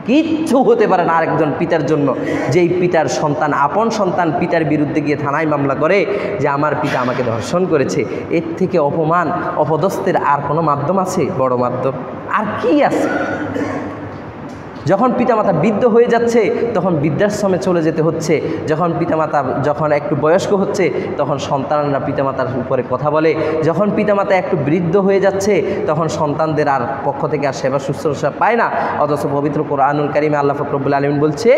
কিচ্ছু হতে পারে না আরেকজন পিতার জন্য। যেই পিতার সন্তান, আপন সন্তান পিতার বিরুদ্ধে গিয়ে থানায় মামলা করে যে আমার পিতা আমাকে ধর্ষণ করেছে, এর থেকে অপমান অপদস্থের আর কোনো মাধ্যম আছে? বড় মাধ্যম আর কি আছে? যখন পিতামাতা বৃদ্ধ হয়ে যাচ্ছে তখন বৃদ্ধাশ্রমে চলে যেতে হচ্ছে, যখন একটু বয়স্ক হচ্ছে তখন সন্তানরা পিতামাতার উপরে কথা বলে, যখন পিতামাতা একটু বৃদ্ধ হয়ে যাচ্ছে তখন সন্তানদের আর পক্ষ থেকে আর সেবা শুশ্রূষা পায় না। অথচ পবিত্র কোরআনুল কারীমে আল্লাহ পাক রব্বুল আলামিন বলছে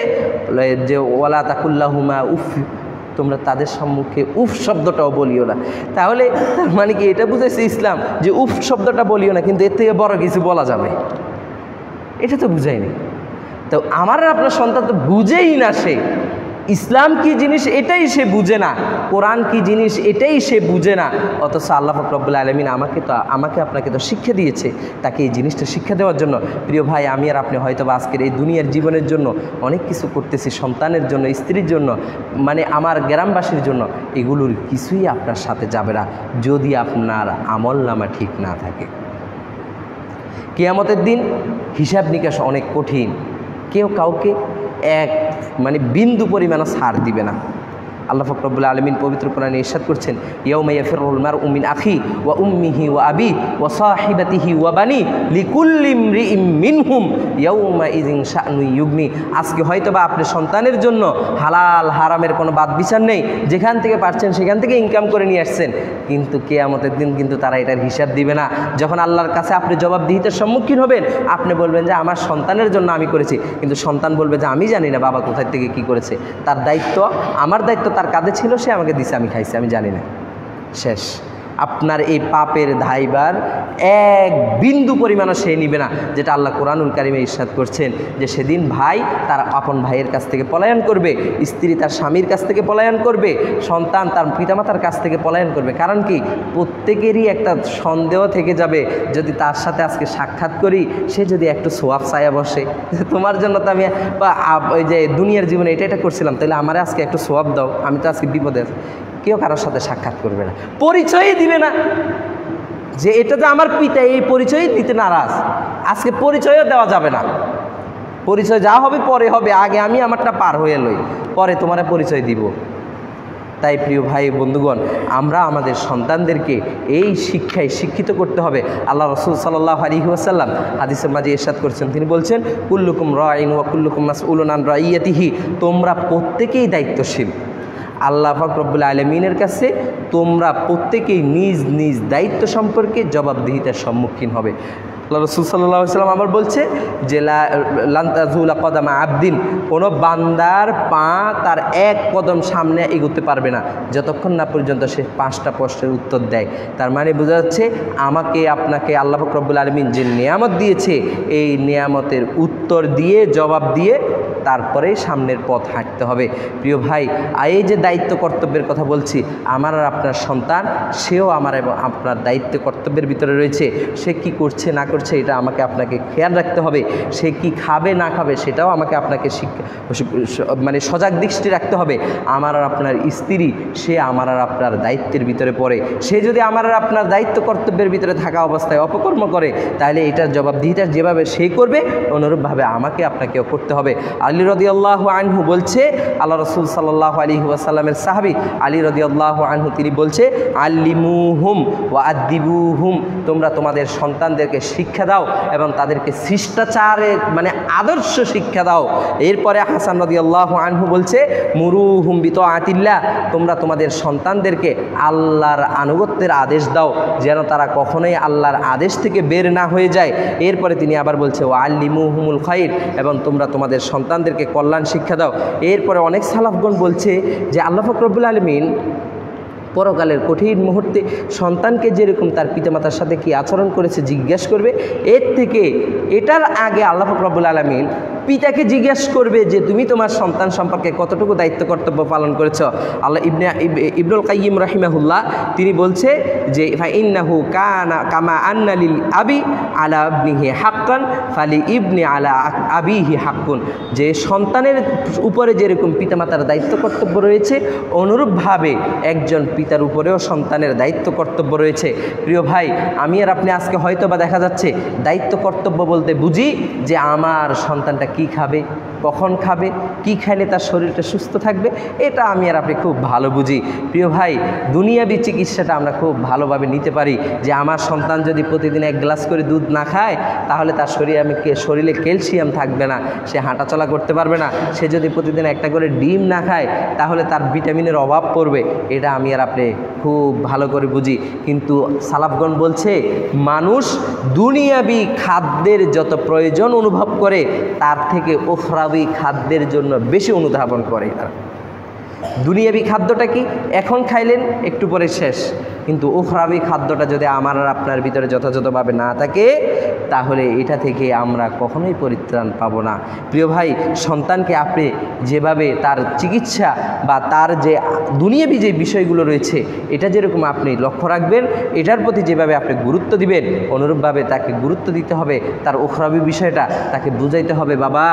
যে ওয়ালা তাকুল্লাহুমা উফ তোমরা তাদের সম্মুখে উফ শব্দটাও বলিও না। তাহলে তার মানে কি এটা বুঝেছে ইসলাম যে উফ শব্দটা বলিও না, কিন্তু এর থেকে বড় কিছু বলা যাবে, এটা তো বুঝায়নি। তো আমার আপনার সন্তান তো বুঝেই না, সে ইসলাম কি জিনিস এটাই সে বুঝে না, কোরআন কি জিনিস এটাই সে বুঝে না, অথচ আল্লাহ পাক রব্বুল আলামিন আমাকে আপনাকে তো শিক্ষা দিয়েছে তাকে এই জিনিসটা শিক্ষা দেওয়ার জন্য। প্রিয় ভাই, আমি আর আপনি হয়তো বা আজকের এই দুনিয়ার জীবনের জন্য অনেক কিছু করতেছি, সন্তানের জন্য, স্ত্রীর জন্য, মানে আমার গ্রামবাসীর জন্য, এগুলোর কিছুই আপনার সাথে যাবে না যদি আপনার আমলনামা ঠিক না থাকে। কিয়ামতের দিন হিসাব নিকাশ অনেক কঠিন, কেউ কাউকে মানে বিন্দু পরিমাণও ছাড় দিবে না। আল্লাহ পাক রব্বুল আলামিন পবিত্র কোরআনে ইরশাদ করছেন, ইয়াউমা ইয়াফিরুল মারউ মিন আখি ওয়া উম্মিহি ওয়া আবি ওয়া সাহিবাতিহি ওয়া বানি লিকুল্লি ইমরিইম মিনহুম ইয়াউমা ইযিন শা'নু ইউগনি। আজকে হয়তোবা আপনি সন্তানের জন্য হালাল হারামের কোনো বাদ বিচার নেই, যেখান থেকে পারছেন সেখান থেকে ইনকাম করে নিয়ে আসছেন, কিন্তু কিয়ামতের দিন কিন্তু তারা এটার হিসাব দিবে না। যখন আল্লাহর কাছে আপনি জবাবদিহিতার সম্মুখীন হবেন, আপনি বলবেন যে আমার সন্তানের জন্য আমি করেছি, কিন্তু সন্তান বলবে যে আমি জানি না বাবা কোথায় থেকে কি করেছে, তার দায়িত্ব আমার দায়িত্ব তার কাঁধে ছিল, সে আমাকে দিছে, আমি খাইছি, আমি জানি না। শেষ। আপনার এই পাপের দায়ভার এক বিন্দু পরিমাণও সে নিবে না, যেটা আল্লাহ কোরআনুল কারিমে ইরশাদ করছেন যে সেদিন ভাই তার আপন ভাইয়ের কাছ থেকে পলায়ন করবে, স্ত্রী তার স্বামীর কাছ থেকে পলায়ন করবে, সন্তান তার পিতামাতার কাছ থেকে পলায়ন করবে। কারণ কি, প্রত্যেকেরই একটা সন্দেহ থেকে যাবে, যদি তার সাথে আজকে সাক্ষাৎ করি, সে যদি একটু সোয়াব চায়া বসে, তোমার জন্য তো আমি ওই যে দুনিয়ার জীবনে এটা করছিলাম, তাহলে আমার আজকে একটু সোয়াব দাও, আমি তো আজকে বিপদে আছি। কেউ কারোর সাথে সাক্ষাৎ করবে না, পরিচয়ই দিবে না যে এটা যে আমার পিতা, এই পরিচয়ই দিতে নারাজ। আজকে পরিচয়ও দেওয়া যাবে না, পরিচয় যা হবে পরে হবে, আগে আমি আমারটা পার হয়ে লই, পরে তোমার পরিচয় দিব। তাই প্রিয় ভাই বন্ধুগণ, আমরা আমাদের সন্তানদেরকে এই শিক্ষায় শিক্ষিত করতে হবে। আল্লাহ রাসূল সাল্লাল্লাহু আলাইহি ওয়াসাল্লাম হাদিসের মাঝে ইরশাদ করেছেন, তিনি বলছেন, কুল্লুকুম রাঈন ওয়া কুল্লুকুম মাসউলুন আন রাইয়াতিহি, তোমরা প্রত্যেকেই দায়িত্বশীল। আল্লাহ পাক রব্বুল আলামিনের কাছে তোমরা প্রত্যেকেই নিজ নিজ দায়িত্ব সম্পর্কে জবাবদিহিতার সম্মুখীন হবে। আল্লাহ রাসূল সাল্লাল্লাহু আলাইহি ওয়াসাল্লাম আবার বলছে যে লান তাযুলা কদামা আবদিন, কোনো বান্দার পা তার এক কদম সামনে এগোতে পারবে না যতক্ষণ না পর্যন্ত সে 5টা প্রশ্নের উত্তর দেয়। তার মানে বোঝা যাচ্ছে আমাকে আপনাকে আল্লাহ পাক রব্বুল আলামিন যে নিয়ামত দিয়েছে, এই নিয়ামতের উত্তর দিয়ে জবাব দিয়ে তারপরে সামনের পথ হাঁটতে হবে। প্রিয় ভাই, এই যে দায়িত্ব কর্তব্যের কথা বলছি, আমার আর আপনার সন্তান, সেও আমার এবং আপনার দায়িত্ব কর্তব্যের ভিতরে রয়েছে। সে কি করছে না করছে এটা আমাকে আপনাকে খেয়াল রাখতে হবে, সে কি খাবে না খাবে সেটাও আমাকে আপনাকে মানে সজাগ দৃষ্টি রাখতে হবে। আমার আর আপনার স্ত্রী, সে আমার আর আপনার দায়িত্বের ভিতরে পড়ে, সে যদি আমার আর আপনার দায়িত্ব কর্তব্যের ভিতরে থাকা অবস্থায় অপকর্ম করে, তাহলে এটার জবাবদিহিতা যেভাবে সে করবে, অনুরূপভাবে আমাকে আপনাকেও করতে হবে। আলী রাদিয়াল্লাহু আনহু বলছে, আল্লাহ রাসূল সাল্লাল্লাহু আলাইহি ওয়াসাল্লামের সাহাবী আলী রাদিয়াল্লাহু আনহু, তিনি বলছে, আল্লিমুহুম ওয়া আদ্দিবুহুম, তোমরা তোমাদের সন্তানদেরকে শিক্ষা দাও এবং তাদেরকে শিষ্টাচারের মানে আদর্শ শিক্ষা দাও। এরপরে হাসান রাদিয়াল্লাহু আনহু বলছে, মুরুহুম বিতাআতিল্লাহ, তোমরা তোমাদের সন্তানদেরকে আল্লাহর আনুগত্যের আদেশ দাও, যেন তারা কখনোই আল্লাহর আদেশ থেকে বের না হয়ে যায়। এরপরে তিনি আবার বলছে, ওয়া আল্লিমুহুমুল খায়র, এবং তোমরা তোমাদের সন্তানদেরকে কল্যাণ শিক্ষা দাও। এরপরে অনেক সালাফগণ বলছে যে আল্লাহ পাক রব্বুল আলামিন পরকালের কঠিন মুহূর্তে সন্তানকে যেরকম তার পিতামাতার সাথে কি আচরণ করেছে জিজ্ঞাসা করবে, এর থেকে এটার আগে আল্লাহ পাক রব্বুল আলামিন পিতাকে জিজ্ঞাসা করবে যে তুমি তোমার সন্তান সম্পর্কে কতটুকু দায়িত্ব কর্তব্য পালন করেছ। আল্লাহ ইবনুল কাইয়িম রাহিমাহুল্লাহ তিনি বলছে যে ফাইন্নাহু কানা কামা আন্না লিল আবি আলা ইবনিহি হাক্কান ফালি ইবনি আলা আবিহি হাক্কুন, যে সন্তানের উপরে যেরকম পিতামাতার দায়িত্ব কর্তব্য রয়েছে, অনুরূপভাবে একজন পিতার উপরেও সন্তানের দায়িত্ব কর্তব্য রয়েছে। প্রিয় ভাই, আমি আর আপনি আজকে হয়তো বা দেখা যাচ্ছে দায়িত্ব কর্তব্য বলতে বুঝি যে আমার সন্তানটা কি খাবে, কখন খাবে, কি খাইলে তার শরীরটা সুস্থ থাকবে, এটা আমি আর আপনি খুব ভালো বুঝি। প্রিয় ভাই, দুনিয়াবী চিকিৎসাটা আমরা খুব ভালোভাবে নিতে পারি যে আমার সন্তান যদি প্রতিদিন 1 গ্লাস করে দুধ না খায়, তাহলে তার শরীরে ক্যালসিয়াম থাকবে না, সে হাঁটাচলা করতে পারবে না। সে যদি প্রতিদিন 1টা করে ডিম না খায়, তাহলে তার ভিটামিনের অভাব পড়বে। এটা আমি আর আপনি খুব ভালো করে বুঝি। কিন্তু সালাফগণ বলছে, মানুষ দুনিয়াবী খাদ্যের যত প্রয়োজন অনুভব করে, তার থেকে উখরাবী খাদ্যের জন্য বেশি অনুধাবন করে। দুনিয়াবি খাদ্যটা কি এখন খাইলেন একটু পরে শেষ, কিন্তু উখরাবি খাদ্যটা যদি আমার আর আপনার ভিতরে যথাযথভাবে না থাকে তাহলে এটা থেকে আমরা কখনোই পরিত্রাণ পাবো না। প্রিয় ভাই, সন্তানকে আপনি যেভাবে তার চিকিৎসা বা তার যে দুনিয়াবি যে বিষয়গুলো রয়েছে এটা যেরকম আপনি লক্ষ্য রাখবেন, এটার প্রতি যেভাবে আপনি গুরুত্ব দিবেন অনুরূপভাবে তাকে গুরুত্ব দিতে হবে। তার উখরাবি বিষয়টা তাকে বুঝাইতে হবে, বাবা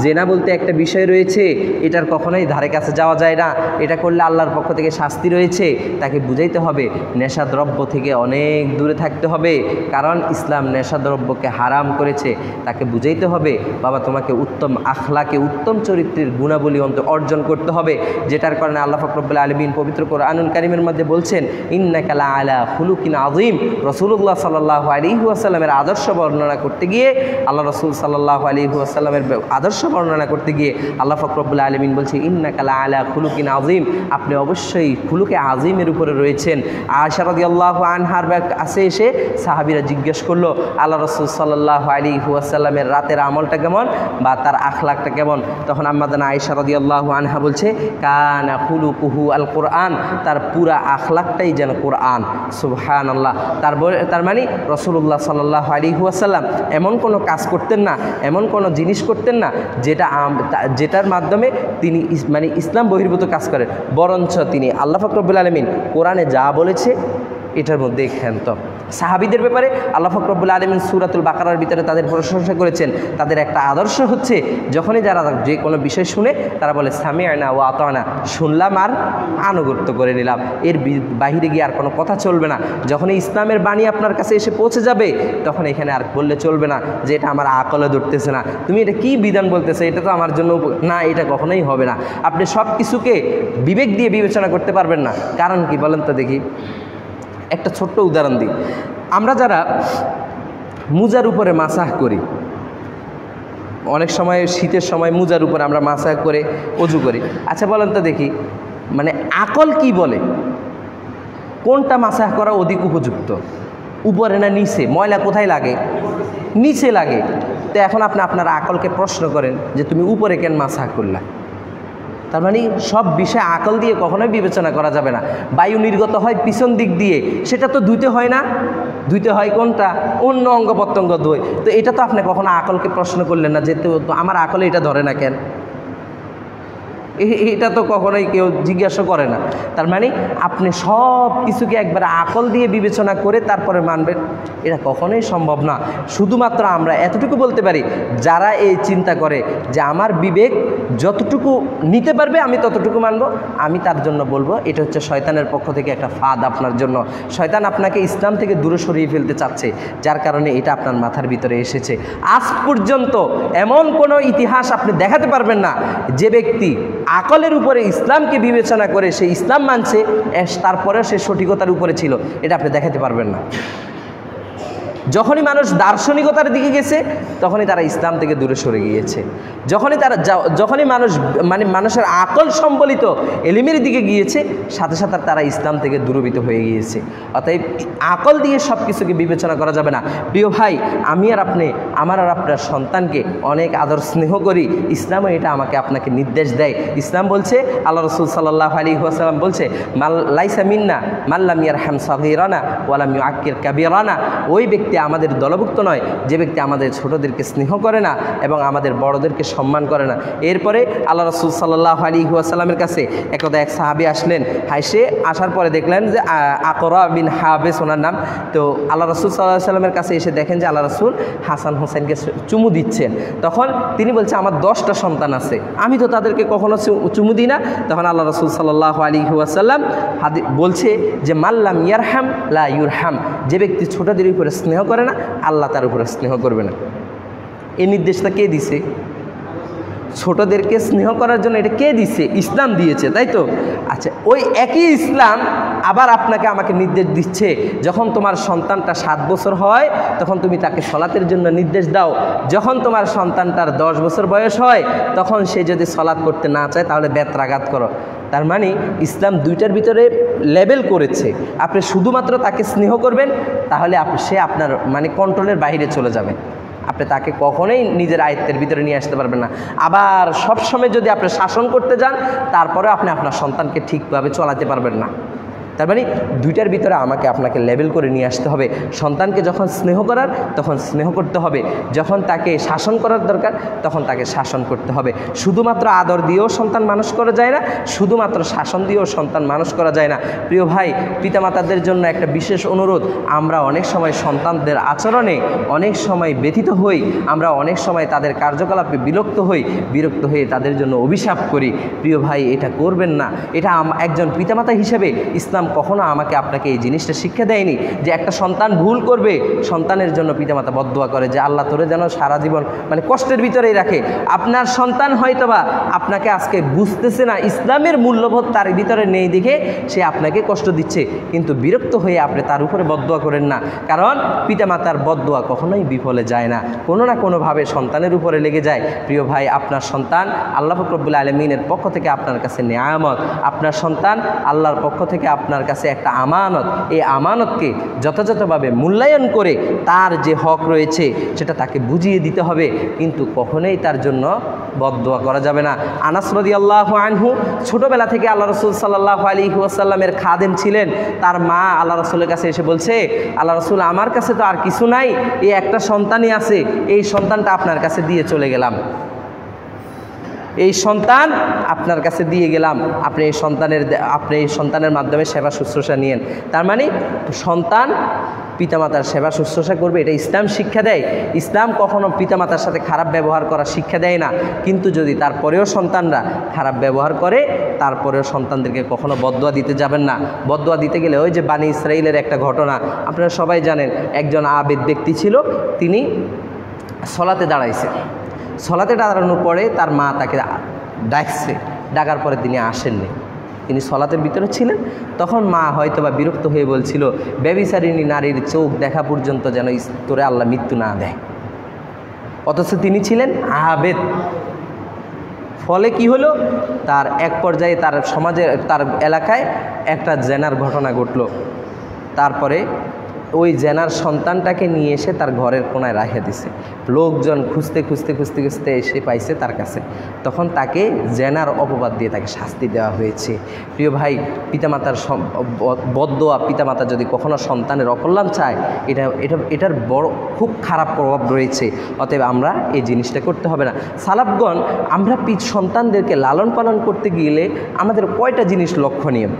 জেনা বলতে একটা বিষয় রয়েছে, এটার কখনোই ধারে কাছে যাওয়া যায় না, এটা করলে আল্লাহর পক্ষ থেকে শাস্তি রয়েছে। তাকে বুঝাইতে হবে নেশাদ্রব্য থেকে অনেক দূরে থাকতে হবে, কারণ ইসলাম নেশাদ্রব্যকে হারাম করেছে। তাকে বুঝাইতে হবে বাবা তোমাকে উত্তম আখলাকে উত্তম চরিত্রের গুণাবলী অর্জন করতে হবে, যেটার কারণে আল্লাহ পাক রব্বুল আলামিন পবিত্র কোরআনুল কারীমের মধ্যে বলছেন ইন্নাকা লা আলা খুলুকিন আযীম। রাসূলুল্লাহ সাল্লাল্লাহু আলাইহি ওয়াসাল্লামের আদর্শ বর্ণনা করতে গিয়ে আল্লাহ রাসূল সাল্লাল্লাহু আলাইহি ওয়াসাল্লামের আদর্শ বর্ণনা করতে গিয়ে আল্লাহ পাক রব্বুল আলামিন বলছে ইন্নাকা লা আলা খুলুকিন আযীম, আপনি অবশ্যই খুলুকে আযীমের উপরে রয়েছেন। আয়েশা রাদিয়াল্লাহু আনহার কাছে এসে সাহাবীরা জিজ্ঞেস করলো আল্লাহ রাসূল সাল্লাল্লাহু আলাইহি ওয়াসাল্লামের রাতের আমলটা কেমন বা তার আখলাকটা কেমন? তখন আম্মাজান আয়েশা রাদিয়াল্লাহু আনহা বলছে কানা খুলুকুহু আল কোরআন, তার পুরা আখলাকটাই যেন কোরআন। সুবহানাল্লাহ। তার মানে রাসূলুল্লাহ সাল্লাল্লাহু আলাইহি ওয়াসাল্লাম এমন কোনো কাজ করতেন না, এমন কোনো জিনিস করতেন না যেটার মাধ্যমে তিনি মানে ইসলাম বহির্ভূত কাজ করেন, বরঞ্চ তিনি আল্লাহ পাক রব্বুল আলামিন কোরআনে যা বলেছে এটার মধ্যে ক্ষান্ত। সাহাবীদের ব্যাপারে আল্লাহ পাক রব্বুল আলামিন সূরাতুল বাকারার ভিতরে তাদের প্রশংসা করেছেন। তাদের একটা আদর্শ হচ্ছে যখনই যারা যে কোনো বিষয় শুনে তারা বলে সামি'না ওয়া আতা'না, শুনলাম আর আনুগত্য করে নিলাম, এর বাহিরে গিয়ে আর কোনো কথা চলবে না। যখনই ইসলামের বাণী আপনার কাছে এসে পৌঁছে যাবে তখন এখানে আর বললে চলবে না যে এটা আমার আকলে ধরতেছে না, তুমি এটা কি বিধান বলতেছে, এটা তো আমার জন্য না, এটা কখনোই হবে না। আপনি সব কিছুকে বিবেক দিয়ে বিবেচনা করতে পারবেন না। কারণ কি বলেন তো দেখি? একটা ছোট্ট উদাহরণ দিই। আমরা যারা মুজার উপরে মাসাহ করি, অনেক সময় শীতের সময় মুজার উপরে আমরা মাসাহ করে অজু করি। আচ্ছা বলেন তো দেখি, মানে আকল কি বলে কোনটা মাসাহ করা অধিক উপযুক্ত, উপরে না নিচে? ময়লা কোথায় লাগে? নিচে লাগে। তো এখন আপনি আপনার আকলকে প্রশ্ন করেন যে তুমি উপরে কেন মাসাহ করলা? তার মানে সব বিষয় আকল দিয়ে কখনোই বিবেচনা করা যাবে না। বায়ু নির্গত হয় পিছন দিক দিয়ে, সেটা তো ধুইতে হয় না, ধুইতে হয় কোনটা? অন্য অঙ্গ প্রত্যঙ্গ ধোয়। তো এটা তো আপনি কখনো আকলকে প্রশ্ন করলেন না যে তো আমার আকলে এটা ধরে না কেন? এটা তো কখনোই কেউ জিজ্ঞাসা করে না। তার মানে আপনি সব কিছুকে একবার আকল দিয়ে বিবেচনা করে তারপরে মানবেন, এটা কখনোই সম্ভব না। শুধুমাত্র আমরা এতটুকু বলতে পারি, যারা এই চিন্তা করে যে আমার বিবেক যতটুকু নিতে পারবে আমি ততটুকু মানব, আমি তার জন্য বলবো এটা হচ্ছে শয়তানের পক্ষ থেকে একটা ফাঁদ আপনার জন্য। শয়তান আপনাকে ইসলাম থেকে দূরে সরিয়ে ফেলতে চাচ্ছে, যার কারণে এটা আপনার মাথার ভিতরে এসেছে। আজ পর্যন্ত এমন কোনো ইতিহাস আপনি দেখাতে পারবেন না যে ব্যক্তি আকলের উপরে ইসলামকে বিবেচনা করে সে ইসলাম মানছে, তারপরেও সে সঠিকতার উপরে ছিল, এটা আপনি দেখাতে পারবেন না। যখনই মানুষ দার্শনিকতার দিকে গেছে তখনই তারা ইসলাম থেকে দূরে সরে গিয়েছে। যখনই মানুষ মানে মানুষের আকল সম্বলিত এলিমের দিকে গিয়েছে সাথে সাথে তারা ইসলাম থেকে দূরভীত হয়ে গিয়েছে। অতএব আকল দিয়ে সব কিছুকে বিবেচনা করা যাবে না। প্রিয় ভাই, আমি আর আপনি, আমার আর আপনার সন্তানকে অনেক আদর স্নেহ করি। ইসলামও এটা আমাকে আপনাকে নির্দেশ দেয়। ইসলাম বলছে, আল্লাহ রাসূল সাল্লাল্লাহু আলাইহি ওয়াসাল্লাম বলছে, লাইসা মিন্না মান লাম ইয়ারহাম সাগীরানা ওয়া লাম ইউআক্কির কাবীরানা, ওই ব্যক্তি আমাদের দলভুক্ত নয় যে ব্যক্তি আমাদের ছোটদেরকে স্নেহ করে না এবং আমাদের বড়দেরকে সম্মান করে না। এরপরে আল্লাহ রাসূল সাল্লাল্লাহু আলাইহি ওয়াসাল্লামের কাছে একদা এক সাহাবী আসলেন। সে আসার পরে দেখলেন যে আকরা বিন হাবেস ওনার নাম। তো আল্লাহ রাসূল সাল্লাল্লাহু আলাইহি ওয়াসাল্লামের কাছে এসে দেখেন যে আল্লাহ রাসূল হাসান হোসেনকে চুমু দিচ্ছেন। তখন তিনি বলছে আমার 10টা সন্তান আছে, আমি তো তাদেরকে কখনো চুমু দিই না। তখন আল্লাহ রাসূল সাল্লাল্লাহু আলাইহি ওয়াসাল্লাম বলছে যে মাল্লাম ইয়ারহাম লা ইউরহাম, যে ব্যক্তি ছোটদের উপরে স্নেহ করে না আল্লাহ তার উপরে স্নেহ করবে না। এই নির্দেশটা কে দিছে? ছোটদেরকে স্নেহ করার জন্য এটা কে দিছে? ইসলাম দিয়েছে, তাই তো? আচ্ছা, ওই একই ইসলাম আবার আপনাকে আমাকে নির্দেশ দিচ্ছে, যখন তোমার সন্তানটা 7 বছর হয় তখন তুমি তাকে সলাতের জন্য নির্দেশ দাও। যখন তোমার সন্তানটার 10 বছর বয়স হয় তখন সে যদি সলাত করতে না চায় তাহলে বেত্রাঘাত করো। তার মানে ইসলাম দুইটার ভিতরে লেবেল করেছে। আপনি শুধুমাত্র তাকে স্নেহ করবেন তাহলে সে আপনার মানে কন্ট্রোলের বাইরে চলে যাবে। আপনি আপনি তাকে কখনোই নিজের আয়ত্তের ভিতরে নিয়ে আসতে পারবেন না। আবার সবসময় যদি আপনি শাসন করতে যান, তারপরে আপনি আপনার সন্তানকে ঠিকভাবে চলাতে পারবেন না। তার মানে দুইটার ভিতরে আমাকে আপনাকে লেভেল করে নিয়ে আসতে হবে। সন্তানকে যখন স্নেহ করার তখন স্নেহ করতে হবে, যখন তাকে শাসন করার দরকার তখন তাকে শাসন করতে হবে। শুধুমাত্র আদর দিয়েও সন্তান মানুষ করা যায় না, শুধুমাত্র শাসন দিয়েও সন্তান মানুষ করা যায় না। প্রিয় ভাই, পিতামাতাদের জন্য একটা বিশেষ অনুরোধ, আমরা অনেক সময় সন্তানদের আচরণে অনেক সময় ব্যথিত হই, আমরা অনেক সময় তাদের কার্যকলাপে বিরক্ত হয়ে তাদের জন্য অভিশাপ করি। প্রিয় ভাই, এটা করবেন না। এটা একজন পিতামাতা হিসেবে ইসলাম কখনো আমাকে আপনাকে এই জিনিসটা শিক্ষা দেয়নি যে একটা সন্তান ভুল করবে, সন্তানের জন্য পিতামাতা বদদোয়া করে যে আল্লাহ তোরে যেন সারা জীবন মানে কষ্টের ভিতরেই রাখে। আপনার সন্তান হয়তোবা আপনাকে আজকে বুঝতেছে না, ইসলামের মূল্যবোধ তার ভিতরে নেই দেখে সে আপনাকে কষ্ট দিচ্ছে, কিন্তু বিরক্ত হয়ে আপনি তার উপরে বদদোয়া করেন না। কারণ পিতামাতার বদদোয়া কখনোই বিফলে যায় না, কোনো না কোনোভাবে সন্তানের উপরে লেগে যায়। প্রিয় ভাই, আপনার সন্তান আল্লাহ পাক রব্বুল আলামিনের পক্ষ থেকে আপনার কাছে নেয়ামত, আপনার সন্তান আল্লাহর পক্ষ থেকে আপনার কাছে একটা আমানত। এই আমানতকে যথাযথভাবে মূল্যায়ন করে তার যে হক রয়েছে সেটা তাকে বুঝিয়ে দিতে হবে, কিন্তু কখনোই তার জন্য বদদোয়া করা যাবে না। আনাস রাদিয়াল্লাহু আনহু ছোটবেলা থেকে আল্লাহ রাসূল সাল্লাল্লাহু আলাইহি ওয়াসাল্লামের খাদেম ছিলেন। তার মা আল্লাহ রাসূলের কাছে এসে বলছে, আল্লাহ রাসূল, আমার কাছে তো আর কিছু নাই, এই একটা সন্তানই আছে, এই সন্তানটা আপনার কাছে দিয়ে চলে গেলাম, এই সন্তান আপনার কাছে দিয়ে গেলাম, আপনি এই সন্তানের মাধ্যমে সেবা শুশ্রূষা নিয়েন। তার মানে সন্তান পিতামাতার সেবা শুশ্রূষা করবে, এটা ইসলাম শিক্ষা দেয়। ইসলাম কখনো পিতামাতার সাথে খারাপ ব্যবহার করার শিক্ষা দেয় না, কিন্তু যদি তারপরেও সন্তানরা খারাপ ব্যবহার করে, তারপরেও সন্তানদেরকে কখনো বদদোয়া দিতে যাবেন না। বদদোয়া দিতে গেলে ওই যে বানি ইসরাইলের একটা ঘটনা আপনারা সবাই জানেন, একজন আবেদ ব্যক্তি ছিল, তিনি সলাতে দাঁড়াইছে, সলাতে দাঁড়ানোর পরে তার মা তাকে ডাকছে, ডাকার পরে তিনি আসেননি, তিনি সলাতের ভিতরে ছিলেন। তখন মা হয়তোবা বিরক্ত হয়ে বলছিল, ব্যভিচারিণী নারীর চোখ দেখা পর্যন্ত যেন তোরে আল্লাহ মৃত্যু না দেয়। অথচ তিনি ছিলেন আবেদ। ফলে কি হলো, তার এক পর্যায়ে তার সমাজে, তার এলাকায় একটা জেনার ঘটনা ঘটল। তারপরে ওই জেনার সন্তানটাকে নিয়ে এসে তার ঘরের কোনায় রাখিয়ে দিছে। লোকজন খুঁজতে এসে পাইছে তার কাছে, তখন তাকে জেনার অপবাদ দিয়ে তাকে শাস্তি দেওয়া হয়েছে। প্রিয় ভাই, পিতামাতার বদদোয়া, পিতামাতা যদি কখনো সন্তানের অকল্যাণ চায়, এটার বড় খুব খারাপ প্রভাব রয়েছে। অতএব আমরা এই জিনিসটা করতে হবে না। সালাফগণ, আমরা সন্তানদেরকে লালন পালন করতে গেলে আমাদের কয়টা জিনিস লক্ষণীয়।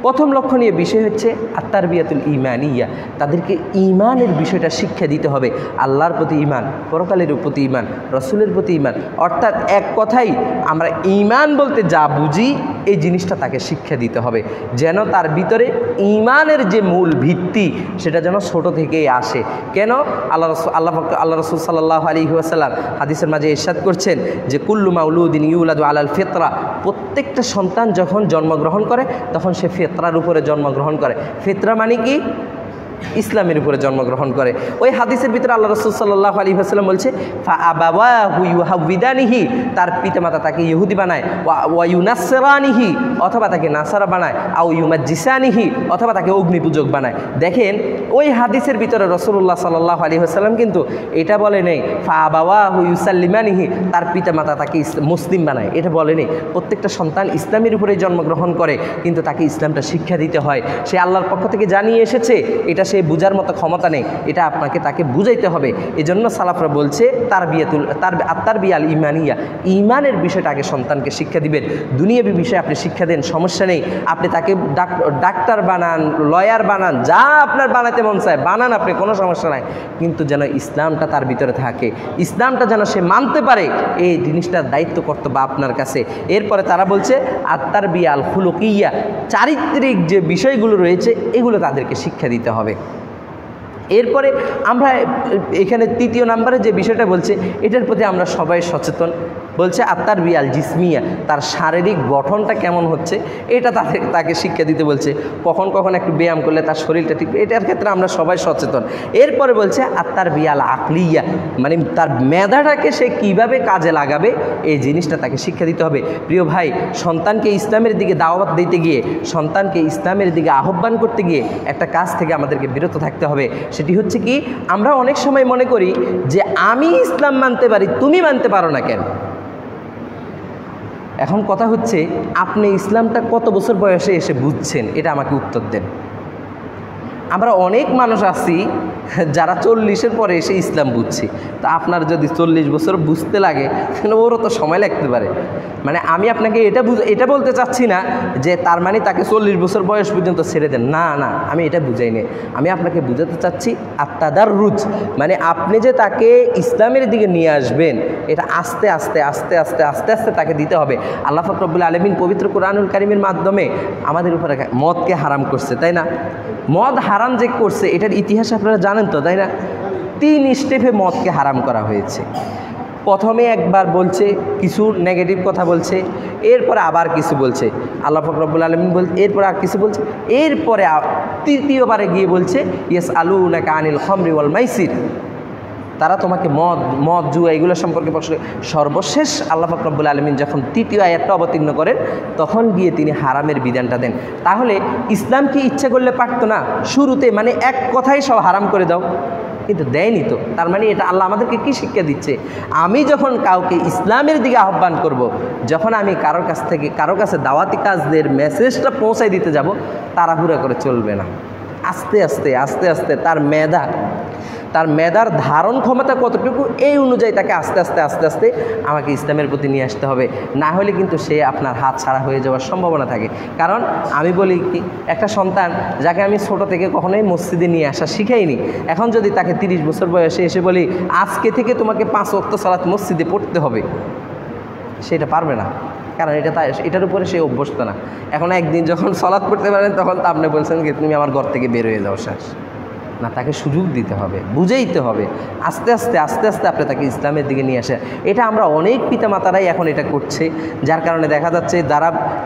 প্রথম লক্ষণীয় বিষয় হচ্ছে আত-তারবিয়াতুল ঈমানিয়া, তাদেরকে ঈমানের বিষয়টা শিক্ষা দিতে হবে। আল্লাহর প্রতি ঈমান, পরকালের প্রতি ঈমান, রসুলের প্রতি ঈমান, অর্থাৎ এক কথাই আমরা ঈমান বলতে যা বুঝি এই জিনিসটা তাকে শিক্ষা দিতে হবে, যেন তার ভিতরে ঈমানের যে মূল ভিত্তি সেটা যেন ছোট থেকেই আসে। কেন? আল্লাহ রাসূল সাল্লাল্লাহু আলাইহি ওয়াসাল্লাম হাদিসের মাঝে ইরশাদ করছেন যে কুল্লু মাউলুদিন ইউলাদু আলাল ফিতরা, প্রত্যেকটা সন্তান যখন জন্মগ্রহণ করে তখন সে ফিতরার উপরে জন্মগ্রহণ করে। ফিতরা মানে কি? ইসলামের উপরে জন্মগ্রহণ করে। ওই হাদিসের ভিতরে আল্লাহ রাসূল সাল্লাল্লাহু আলাইহি ওয়াসাল্লাম বলছে ফাআবাওয়াহু ইউহাউবিদানিহি, তার পিতামাতা তাকে ইহুদি বানায়, ওয়া ইউনাসসিরানিহি, অথবা তাকে নাসারা বানায়, আও ইউমাজ্জিসানিহি, অথবা তাকে অগ্নিপূজক বানায়। দেখেন ওই হাদিসের ভিতরে রাসূলুল্লাহ সাল্লাল্লাহু আলাইহি ওয়াসাল্লাম কিন্তু এটা বলে নেই ফাআবাওয়াহু ইউসাল্লিমানিহি, তার পিতামাতা তাকে মুসলিম বানায়, এটা বলে নেই। প্রত্যেকটা সন্তান ইসলামের উপরে জন্মগ্রহণ করে, কিন্তু তাকে ইসলামটা শিক্ষা দিতে হয়। সে আল্লাহর পক্ষ থেকে জানিয়ে এসেছে, এটা সে বুঝার মতো ক্ষমতা নেই, এটা আপনাকে তাকে বুঝাইতে হবে। এজন্য সালাফরা বলছে আত-তারবিয়াল ঈমানিয়া, ঈমানের বিষয়টা আগে সন্তানকে শিক্ষা দিবেন। দুনিয়াবী বিষয়ে আপনি শিক্ষা দেন, সমস্যা নেই, আপনি তাকে ডাক্তার বানান, লয়ার বানান, যা আপনার বানাতে মন চায় বানান, আপনি কোনো সমস্যা নাই, কিন্তু যেন ইসলামটা তার ভিতরে থাকে, ইসলামটা যেন সে মানতে পারে, এই জিনিসটার দায়িত্ব কর্তব্য আপনার কাছে। এরপরে তারা বলছে আত-তারবিয়াল খুলুকিয়া, চারিত্রিক যে বিষয়গুলো রয়েছে এগুলো তাদেরকে শিক্ষা দিতে হবে। এরপরে আমরা এখানে তৃতীয় নম্বরে যে বিষয়টা বলছে, এটার প্রতি আমরা সবাই সচেতন। বলছে আত্মার বিয়াল জিসমিয়া, তার শারীরিক গঠনটা কেমন হচ্ছে এটা তাকে শিক্ষা দিতে বলছে। কখন কখন একটু ব্যায়াম করলে তার শরীরটা ঠিক, এটার ক্ষেত্রে আমরা সবাই সচেতন। এরপরে বলছে আত্মার বিয়াল আকলিয়া, মানে তার মেধাটাকে সে কিভাবে কাজে লাগাবে এই জিনিসটা তাকে শিক্ষা দিতে হবে। প্রিয় ভাই, সন্তানকে ইসলামের দিকে দাওয়াত দিতে গিয়ে, সন্তানকে ইসলামের দিকে আহ্বান করতে গিয়ে একটা কাজ থেকে আমাদেরকে বিরত থাকতে হবে। সেটি হচ্ছে কি, আমরা অনেক সময় মনে করি যে আমি ইসলাম মানতে পারি, তুমি মানতে পারো না কেন? এখন কথা হচ্ছে, আপনি ইসলামটা কত বছর বয়সে এসে বুঝছেন, এটা আমাকে উত্তর দেন। আমরা অনেক মানুষ আছি যারা 40-এর পরে এসে ইসলাম বুঝছি। তা আপনার যদি 40 বছর বুঝতে লাগে, তাহলে ওরও তো সময় লাগতে পারে। মানে আমি আপনাকে এটা বলতে চাচ্ছি না যে তার মানে তাকে 40 বছর বয়স পর্যন্ত ছেড়ে দেন, না না, আমি এটা বুঝাই নি। আমি আপনাকে বুঝাতে চাচ্ছি আত্মাদাররুজ, মানে আপনি যে তাকে ইসলামের দিকে নিয়ে আসবেন, এটা আস্তে আস্তে আস্তে আস্তে আস্তে আস্তে তাকে দিতে হবে। আল্লাহ পাক রব্বুল আলামিন পবিত্র কোরআনুল কারীমের মাধ্যমে আমাদের উপরে মদকে হারাম করছে, তাই না? মদ হারাম যে করছে এটার ইতিহাস আপনারা জানেন তো, তাই না? 3 স্টেপে মদকে হারাম করা হয়েছে। প্রথমে একবার বলছে, কিছু নেগেটিভ কথা বলছে, এরপরে আবার কিছু বলছে আল্লাহ পাক রব্বুল আলামিন এরপরে আর কিছু বলছে, এরপরে তৃতীয়বারে গিয়ে বলছে ইয়াসআলুনাকা আনিল খামরি ওয়াল মাইসির, তারা তোমাকে মদ জুয়া এগুলো সম্পর্কে প্রশ্ন। সর্বশেষ আল্লাহ পাক রব্বুল আলামিন যখন তৃতীয় আয়াতটা অবতীর্ণ করেন, তখন গিয়ে তিনি হারামের বিধানটা দেন। তাহলে ইসলাম কি ইচ্ছা করলে পারতো না শুরুতে, মানে এক কথাই সব হারাম করে দাও? কিন্তু দেয়নি তো। তার মানে এটা আল্লাহ আমাদেরকে কি শিক্ষা দিচ্ছে? আমি যখন কাউকে ইসলামের দিকে আহ্বান করব, যখন আমি কারো কাছে দাওয়াতি কাজদের মেসেজটা পৌঁছায় দিতে যাব, তাড়াহুড়া করে চলবে না। আস্তে আস্তে আস্তে আস্তে তার মেধার ধারণ ক্ষমতা কতটুকু, এই অনুযায়ী তাকে আস্তে আস্তে আস্তে আস্তে আমাকে ইসলামের প্রতি নিয়ে আসতে হবে। না হলে কিন্তু সে আপনার হাত ছাড়া হয়ে যাওয়ার সম্ভাবনা থাকে। কারণ আমি বলি কি, একটা সন্তান যাকে আমি ছোট থেকে কখনোই মসজিদে নিয়ে আসা শিখাইনি, এখন যদি তাকে 30 বছর বয়সে এসে বলি আজকে থেকে তোমাকে 5 ওয়াক্ত সালাত মসজিদে পড়তে হবে, সেটা পারবে না। কারণ এটার উপরে সে অভ্যস্ত না। এখন একদিন যখন সালাত পড়তে পারেন, তখন তো আপনি বলছেন কি তুমি আমার ঘর থেকে বের হয়ে যাও, শেষ না। তাকে সুযোগ দিতে হবে, বুঝাইতে হবে, আস্তে আস্তে আস্তে আস্তে আপনি তাকে ইসলামের দিকে নিয়ে আসে। এটা আমরা অনেক পিতামাতারাই এখন এটা করছে, যার কারণে দেখা যাচ্ছে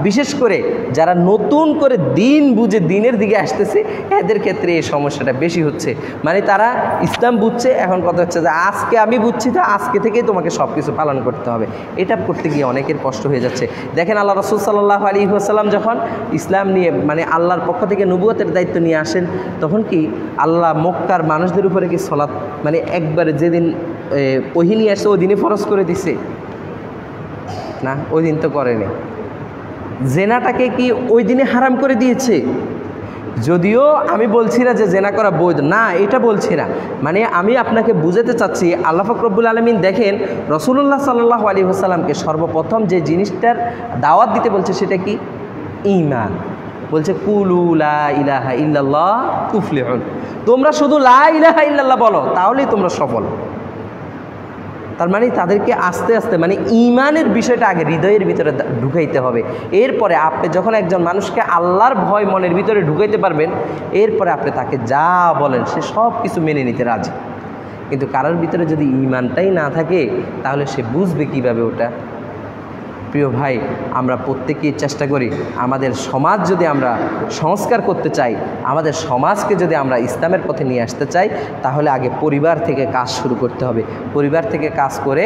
বিশেষ করে যারা নতুন করে দিন বুঝে দিনের দিকে আসতেছে, এদের ক্ষেত্রে এই সমস্যাটা বেশি হচ্ছে। মানে তারা ইসলাম বুঝছে, এখন কথা হচ্ছে যে আজকে আমি বুঝছি, তো আজকে থেকেই তোমাকে সব কিছু পালন করতে হবে। এটা করতে গিয়ে অনেকের কষ্ট হয়ে যাচ্ছে। দেখেন আল্লাহ রাসূল সাল্লাল্লাহু আলাইহি ওয়াসাল্লাম যখন ইসলাম নিয়ে, মানে আল্লাহর পক্ষ থেকে নবুয়তের দায়িত্ব নিয়ে আসেন, তখন কি আল্লাহ মক্কার মানুষদের উপরে কি সালাত, মানে একবারে যেদিন ওহী নিয়ে আসছে ওই দিনই ফরজ করে দিছে না? ওই দিন তো করেনি। জেনাটাকে কি ওই দিনে হারাম করে দিয়েছে? যদিও আমি বলছি না যে জেনা করা বৈধ না, এটা বলছি না। মানে আমি আপনাকে বুঝাতে চাচ্ছি, আল্লাহ পাক রব্বুল আলামিন দেখেন রাসূলুল্লাহ সাল্লাল্লাহু আলাইহি ওয়াসাল্লামকে সর্বপ্রথম যে জিনিসটার দাওয়াত দিতে বলছে সেটা কি? ঈমান। বলছে কুলু লা ইলাহা ইল্লাল্লাহ তুফলিহুন, তোমরা শুধু লা ইলাহা ইল্লাল্লাহ বলো, তাহলেই তোমরা সফল। তার মানে তাদেরকে আস্তে আস্তে, মানে ঈমানের বিষয়টা আগে হৃদয়ের ভিতরে ঢুকাইতে হবে। এরপরে আপনি যখন একজন মানুষকে আল্লাহর ভয় মনের ভিতরে ঢুকাইতে পারবেন, এরপরে আপনি তাকে যা বলেন সে সব কিছু মেনে নিতে রাজি। কিন্তু কারোর ভিতরে যদি ঈমানটাই না থাকে, তাহলে সে বুঝবে কিভাবে ওটা? প্রিয় ভাই, আমরা প্রত্যেকেই চেষ্টা করি, আমাদের সমাজ যদি আমরা সংস্কার করতে চাই, আমাদের সমাজকে যদি আমরা ইসলামের পথে নিয়ে আসতে চাই, তাহলে আগে পরিবার থেকে কাজ শুরু করতে হবে। পরিবার থেকে কাজ করে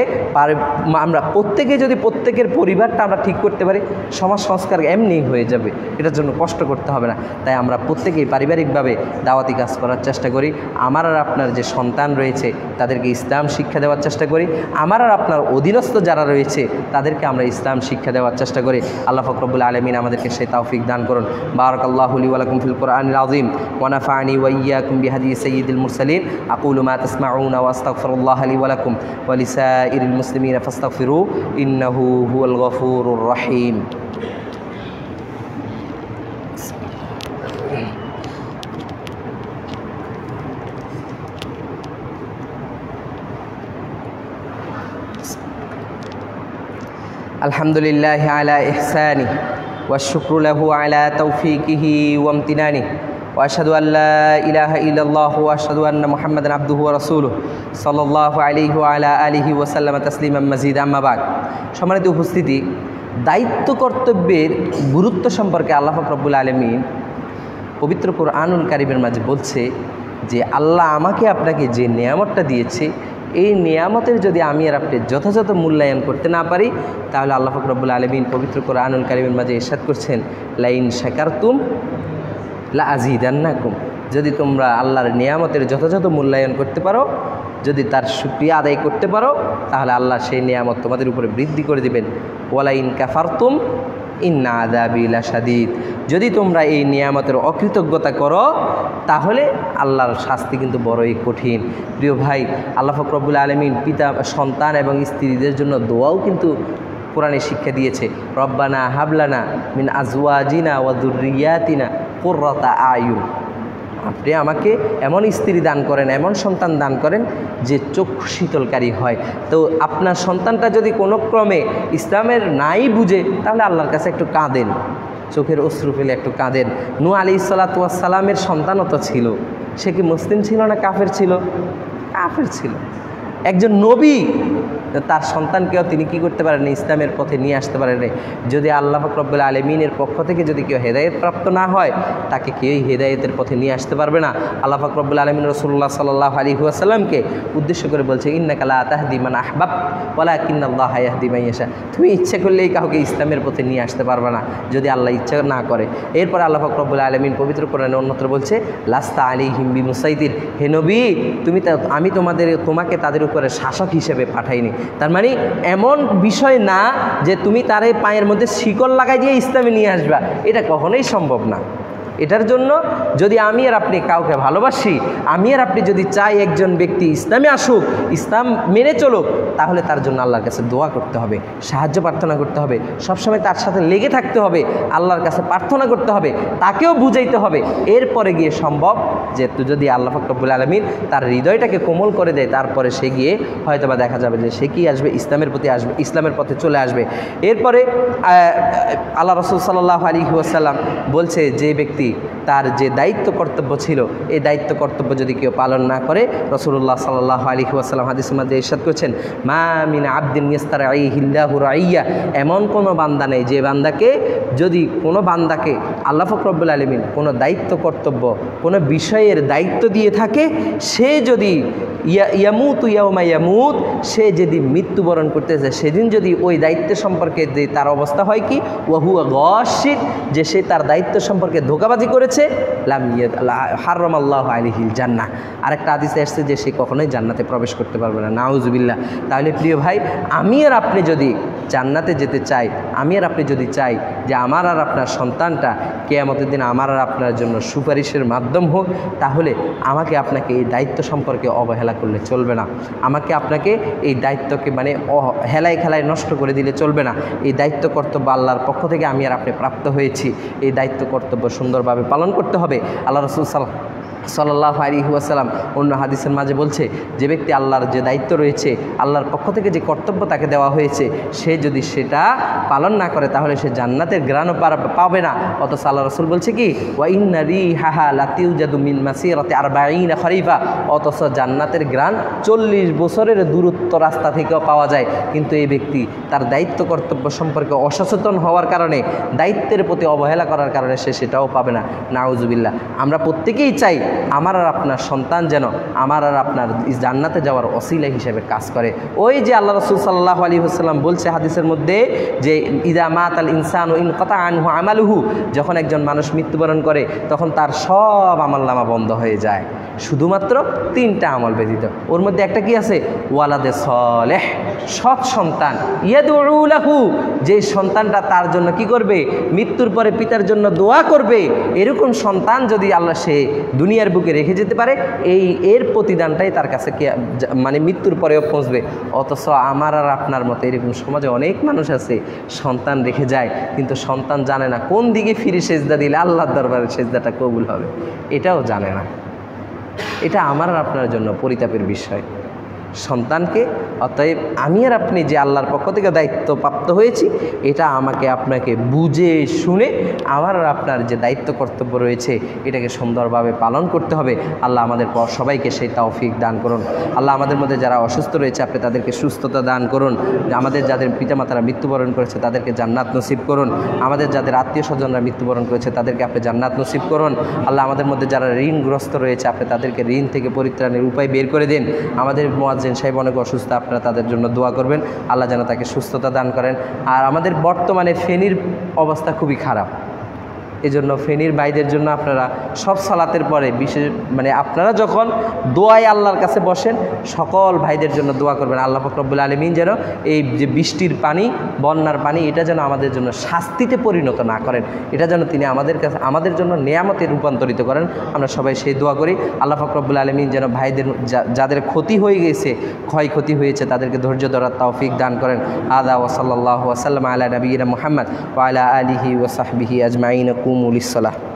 আমরা প্রত্যেকে যদি প্রত্যেকের পরিবারটা আমরা ঠিক করতে পারি, সমাজ সংস্কার এমনিই হয়ে যাবে, এটার জন্য কষ্ট করতে হবে না। তাই আমরা প্রত্যেকেই পারিবারিকভাবে দাওয়াতি কাজ করার চেষ্টা করি। আমার আর আপনার যে সন্তান রয়েছে তাদেরকে ইসলাম শিক্ষা দেওয়ার চেষ্টা করি। আমার আর আপনার অধীনস্থ যারা রয়েছে তাদেরকে আমরা ইসলাম শিক্ষা দেওয়ার চেষ্টা করি। আল্লাহ পাক রব্বুল আলামিন আমাদেরকে সেই তৌফিক দান করুন। বারাকাল্লাহু লি ওয়া লাকুম ফিল কুরআনিল আযীম ওয়া নাফা'নি ওয়া ইয়্যাকুম বিহাদি সাইয়্যিদিল মুরসালিন। আকুলু মা তাসমাউনা ওয়া আস্তাগফিরুল্লাহ লি ওয়া লাকুম ওয়া লিসাইরিল মুসলিমিনা ফাস্তাগফিরু ইন্নাহু হুয়াল গফুরুর রহিম। আলহামদুলিল্লাহি আলা ইহসানিহি ওয়াশ শুকরু লাহু আলা তাওফীকিহি ওয়া ইমতিনানিহি ওয়াশহাদু আল্লা ইলাহা ইল্লাল্লাহু ওয়া আশহাদু আন্না মুহাম্মাদান আবদুহু ওয়া রাসূলুহু সাল্লাল্লাহু আলাইহি ওয়া আলা আলিহি ওয়া সাল্লামা তাসলিমান মাজিদা আম্মা বাদ। সম্মানিত উপস্থিতি, দায়িত্ব কর্তব্যের গুরুত্ব সম্পর্কে আল্লাহ পাক রব্বুল আলামিন পবিত্র কোরআনুল কারীমের মাঝে বলছে যে আল্লাহ আমাকে আপনাকে যে নিয়ামতটা দিয়েছে, এই নিয়ামতের যদি আমি আর আপনি যথাযথ মূল্যায়ন করতে না পারি, তাহলে আল্লাহ পাক রব্বুল আলামিন পবিত্র কোরআনুল কারীমের মাঝে ইরশাদ করছেন, লাইন শাকারতুম লা আযীদান্নাকুম। যদি তোমরা আল্লাহর নিয়ামতের যথাযথ মূল্যায়ন করতে পারো, যদি তার শুকরিয়া আদায় করতে পারো, তাহলে আল্লাহ সেই নিয়ামত তোমাদের উপরে বৃদ্ধি করে দিবেন। ওয়ালাইন কাফারতুম ইন্না আযাবি লাশাদীদ। যদি তোমরা এই নিয়ামতের অকৃতজ্ঞতা করো, তাহলে আল্লাহর শাস্তি কিন্তু বড়ই কঠিন। প্রিয় ভাই, আল্লাহ পাক রব্বুল আলামিন পিতা, সন্তান এবং স্ত্রীদের জন্য দোয়াও কিন্তু কোরআনে শিক্ষা দিয়েছে। রব্বানা হাবলানা মিন আজওয়াজিনা ওয়া যুররিয়াতিনা কুররাতা আয়ুন। আপনি আমাকে এমন স্ত্রী দান করেন, এমন সন্তান দান করেন যে চক্ষু শীতলকারী হয়। তো আপনার সন্তানটা যদি কোনো ক্রমে ইসলামের নাই বুঝে, তাহলে আল্লাহর কাছে একটু কাঁদেন, চোখের অশ্রু ফেলে একটু কাঁদেন। নূহ আলাইহিসসালাতু ওয়াসসালামের সন্তানও তো ছিল। সে কি মুসলিম ছিল না কাফের ছিল? কাফের ছিল। একজন নবী, তার সন্তানকেও তিনি কি করতে পারেন? ইসলামের পথে নিয়ে আসতে পারেন। যদি আল্লাহ পাক রব্বুল আলামিনের পক্ষ থেকে যদি কেউ হেদায়েত প্রাপ্ত না হয়, তাকে কেউই হেদায়েতের পথে নিয়ে আসতে পারবে না। আল্লাহ পাক রব্বুল আলামিন রাসূলুল্লাহ সাল্লাল্লাহু আলাইহি ওয়াসাল্লামকে উদ্দেশ্য করে বলছে, ইন্নাকা লা তাহদি মান আহবাব ওয়ালাকিন্নাল্লাহা ইয়াহদি মান ইয়াশা। তুমি ইচ্ছা করলেই কাউকে ইসলামের পথে নিয়ে আসতে পারবে না, যদি আল্লাহ ইচ্ছা না করে। এরপর আল্লাহ পাক রব্বুল আলামিন পবিত্র কোরআনে অন্যত্র বলছে, লাস্তা আলাইহিম বিমুসাইতির। হে নবী, আমি তোমাকে তাদের উপরে শাসক হিসেবে পাঠাইনি। তার মানে এমন বিষয় না যে তুমি তার পায়ের মধ্যে শিকল লাগাই দিয়ে ইসলামে নিয়ে আসবা, এটা কখনোই সম্ভব না। এটার জন্য যদি আমি আর আপনি কাউকে ভালোবাসি, আমি আর আপনি যদি চাই একজন ব্যক্তি ইসলামে আসুক, ইসলাম মেনে চলুক, তাহলে তার জন্য আল্লাহর কাছে দোয়া করতে হবে, সাহায্য প্রার্থনা করতে হবে, সবসময় তার সাথে লেগে থাকতে হবে, আল্লাহর কাছে প্রার্থনা করতে হবে, তাকেও বুঝাইতে হবে। এরপরে গিয়ে সম্ভব যে যদি আল্লাহ পাক রব্বুল আলামিন তার হৃদয়টাকে কোমল করে দেয়, তারপরে সে গিয়ে হয়তোবা দেখা যাবে যে সে কি আসবে, ইসলামের প্রতি আসবে, ইসলামের পথে চলে আসবে। এরপরে আল্লাহ রাসূল সাল্লাল্লাহু আলাইহি ওয়াসাল্লাম বলছে, যে ব্যক্তি তার যে দায়িত্ব কর্তব্য ছিল, এই দায়িত্ব কর্তব্য যদি কেউ পালন না করে, রাসূলুল্লাহ সাল্লাল্লাহু আলাইহি ওয়াসাল্লাম হাদিসের মধ্যে ইরশাদ করেছেন, মা মিন আবদিন ইস্তারাইহিল্লাহু রাইয়া। এমন কোনো বান্দা নেই যে বান্দাকে, যদি কোনো বান্দাকে আল্লাহ পাক রব্বুল আলামিন কোনো দায়িত্ব কর্তব্য, কোনো বিষয়ের দায়িত্ব দিয়ে থাকে, সে যদি ইয়ামুতু ইয়াউমা ইয়ামুত, সে যদি মৃত্যুবরণ করতেছে, সেদিন যদি ওই দায়িত্ব সম্পর্কে যে তার অবস্থা হয় কি, ওয়া হুয়া গাশিদ, যে সে তার দায়িত্ব সম্পর্কে ধোঁকাবাজি করেছে, লাম হারামাল্লাহু আলাইহিল জান্নাহ। আরেকটা হাদিসে আসছে যে সে কখনোই জান্নাতে প্রবেশ করতে পারবে না, নাউজুবিল্লাহ। তাহলে প্রিয় ভাই, আমি আর আপনি যদি জান্নাতে যেতে চাই, আমি আর আপনি যদি চাই যে আমার আর আপনার সন্তানটা কিয়ামতের দিন আমার আর আপনার জন্য সুপারিশের মাধ্যম হোক, তাহলে আমাকে আপনাকে এই দায়িত্ব সম্পর্কে অবহেলা করলে চলবে না। আমাকে আপনাকে এই দায়িত্বকে মানে হেলায় খেলায় নষ্ট করে দিলে চলবে না। এই দায়িত্ব কর্তব্য আল্লাহর পক্ষ থেকে আমি আর আপনি প্রাপ্ত হয়েছি, এই দায়িত্ব কর্তব্য সুন্দরভাবে পালন করতে হবে। আল্লাহ রাসূল সাল্লাল্লাহু আলাইহি ওয়াসাল্লাম অন্য হাদিসের মাঝে বলছে, যে ব্যক্তি আল্লাহর যে দায়িত্ব রয়েছে, আল্লাহর পক্ষ থেকে যে কর্তব্য তাকে দেওয়া হয়েছে, সে যদি সেটা পালন না করে, তাহলে সে জান্নাতের ঘ্রাণও পাবে না। অথচ আল্লাহ রাসূল বলছে কি, ওয়া ইন্না রিহাহা লাতিউজাদু মিন মাসিরাতি 40 খরিফা। অথচ জান্নাতের ঘ্রাণ 40 বছরের দূরত্ব রাস্তা থেকেও পাওয়া যায়। কিন্তু এই ব্যক্তি তার দায়িত্ব কর্তব্য সম্পর্কে অসচেতন হওয়ার কারণে, দায়িত্বের প্রতি অবহেলা করার কারণে সে সেটাও পাবে না, নাউজুবিল্লাহ। আমরা প্রত্যেকেই চাই আমার আর আপনার সন্তান যেন আমার আর আপনার জান্নাতে যাওয়ার ওসিলা হিসেবে কাজ করে। ওই যে আল্লাহ রাসূল সাল্লাল্লাহু আলাইহি ওয়াসাল্লাম বলছে হাদিসের মধ্যে যে, ইযা মাতাল ইনসানু ইনকাতা আনহু আমালুহু, যখন একজন মানুষ মৃত্যুবরণ করে, তখন তার সব আমলনামা বন্ধ হয়ে যায়, শুধুমাত্র 3টা আমল ব্যতীত। ওর মধ্যে একটা কি আছে? ওয়ালাদে সলেহ, সৎ সন্তান, ইয়াদউ লাহু, যে সন্তানটা তার জন্য কি করবে? মৃত্যুর পরে পিতার জন্য দোয়া করবে। এরকম সন্তান যদি আল্লাহ সে দুনিয়ার বুকে রেখে যেতে পারে, এর প্রতিদানটাই তার কাছে মানে মৃত্যুর পরেও পৌঁছবে। অথচ আমার আর আপনার মতো এরকম সমাজে অনেক মানুষ আছে, সন্তান রেখে যায়, কিন্তু সন্তান জানে না কোন দিকে ফিরে সেজদা দিলে আল্লাহর দরবারে সেজদাটা কবুল হবে, এটাও জানে না। এটা আমার আর আপনার জন্য পরিতাপের বিষয়। সন্তানকে। অতএব আমি আর আপনি যে আল্লাহর পক্ষ থেকে দায়িত্বপ্রাপ্ত হয়েছি, এটা আমাকে আপনাকে বুঝে শুনে আমার আর আপনার যে দায়িত্ব কর্তব্য রয়েছে এটাকে সুন্দরভাবে পালন করতে হবে। আল্লাহ আমাদের সবাইকে সেই তৌফিক দান করুন। আল্লাহ আমাদের মধ্যে যারা অসুস্থ রয়েছে আপনি তাদেরকে সুস্থতা দান করুন। আমাদের যাদের পিতামাতারা মৃত্যুবরণ করেছে তাদেরকে জান্নাত নসিব করুন। আমাদের যাদের আত্মীয় স্বজনরা মৃত্যুবরণ করেছে তাদেরকে আপনি জান্নাত নসিব করুন। আল্লাহ আমাদের মধ্যে যারা ঋণগ্রস্ত রয়েছে আপনি তাদেরকে ঋণ থেকে পরিত্রাণের উপায় বের করে দিন। আমাদের মুয়াজ্জিন সাহেব অনেক অসুস্থ, আপনারা তাদের জন্য দোয়া করবেন, আল্লাহ যেন তাকে সুস্থতা দান করেন। আর আমাদের বর্তমানে ফেনীর অবস্থা খুবই খারাপ, এজন্য ফেনীর ভাইদের জন্য আপনারা সব সালাতের পরে বিশেষ আপনারা যখন দোয়ায় আল্লাহর কাছে বসেন সকল ভাইদের জন্য দোয়া করবেন। আল্লাহ পাক রব্বুল আলামিন যেন এই যে বৃষ্টির পানি, বন্যার পানি, এটা যেন আমাদের জন্য শাস্তিতে পরিণত না করেন, এটা যেন তিনি আমাদের জন্য নেয়ামতে রূপান্তরিত করেন। আমরা সবাই সেই দোয়া করি। আল্লাহ পাক রব্বুল আলামিন যেন ভাইদের যাদের ক্ষতি হয়ে গেছে, ক্ষয়ক্ষতি হয়েছে, তাদেরকে ধৈর্য ধরার তৌফিক দান করেন। আদা ওয়া সাল্লাল্লাহু ওয়া সাল্লাম আলা নবিয়িনা মুহাম্মদ ওয়া আলা আলিহি ওয়া সাহবিহি আজমাইন। কুমু লিস সালাহ।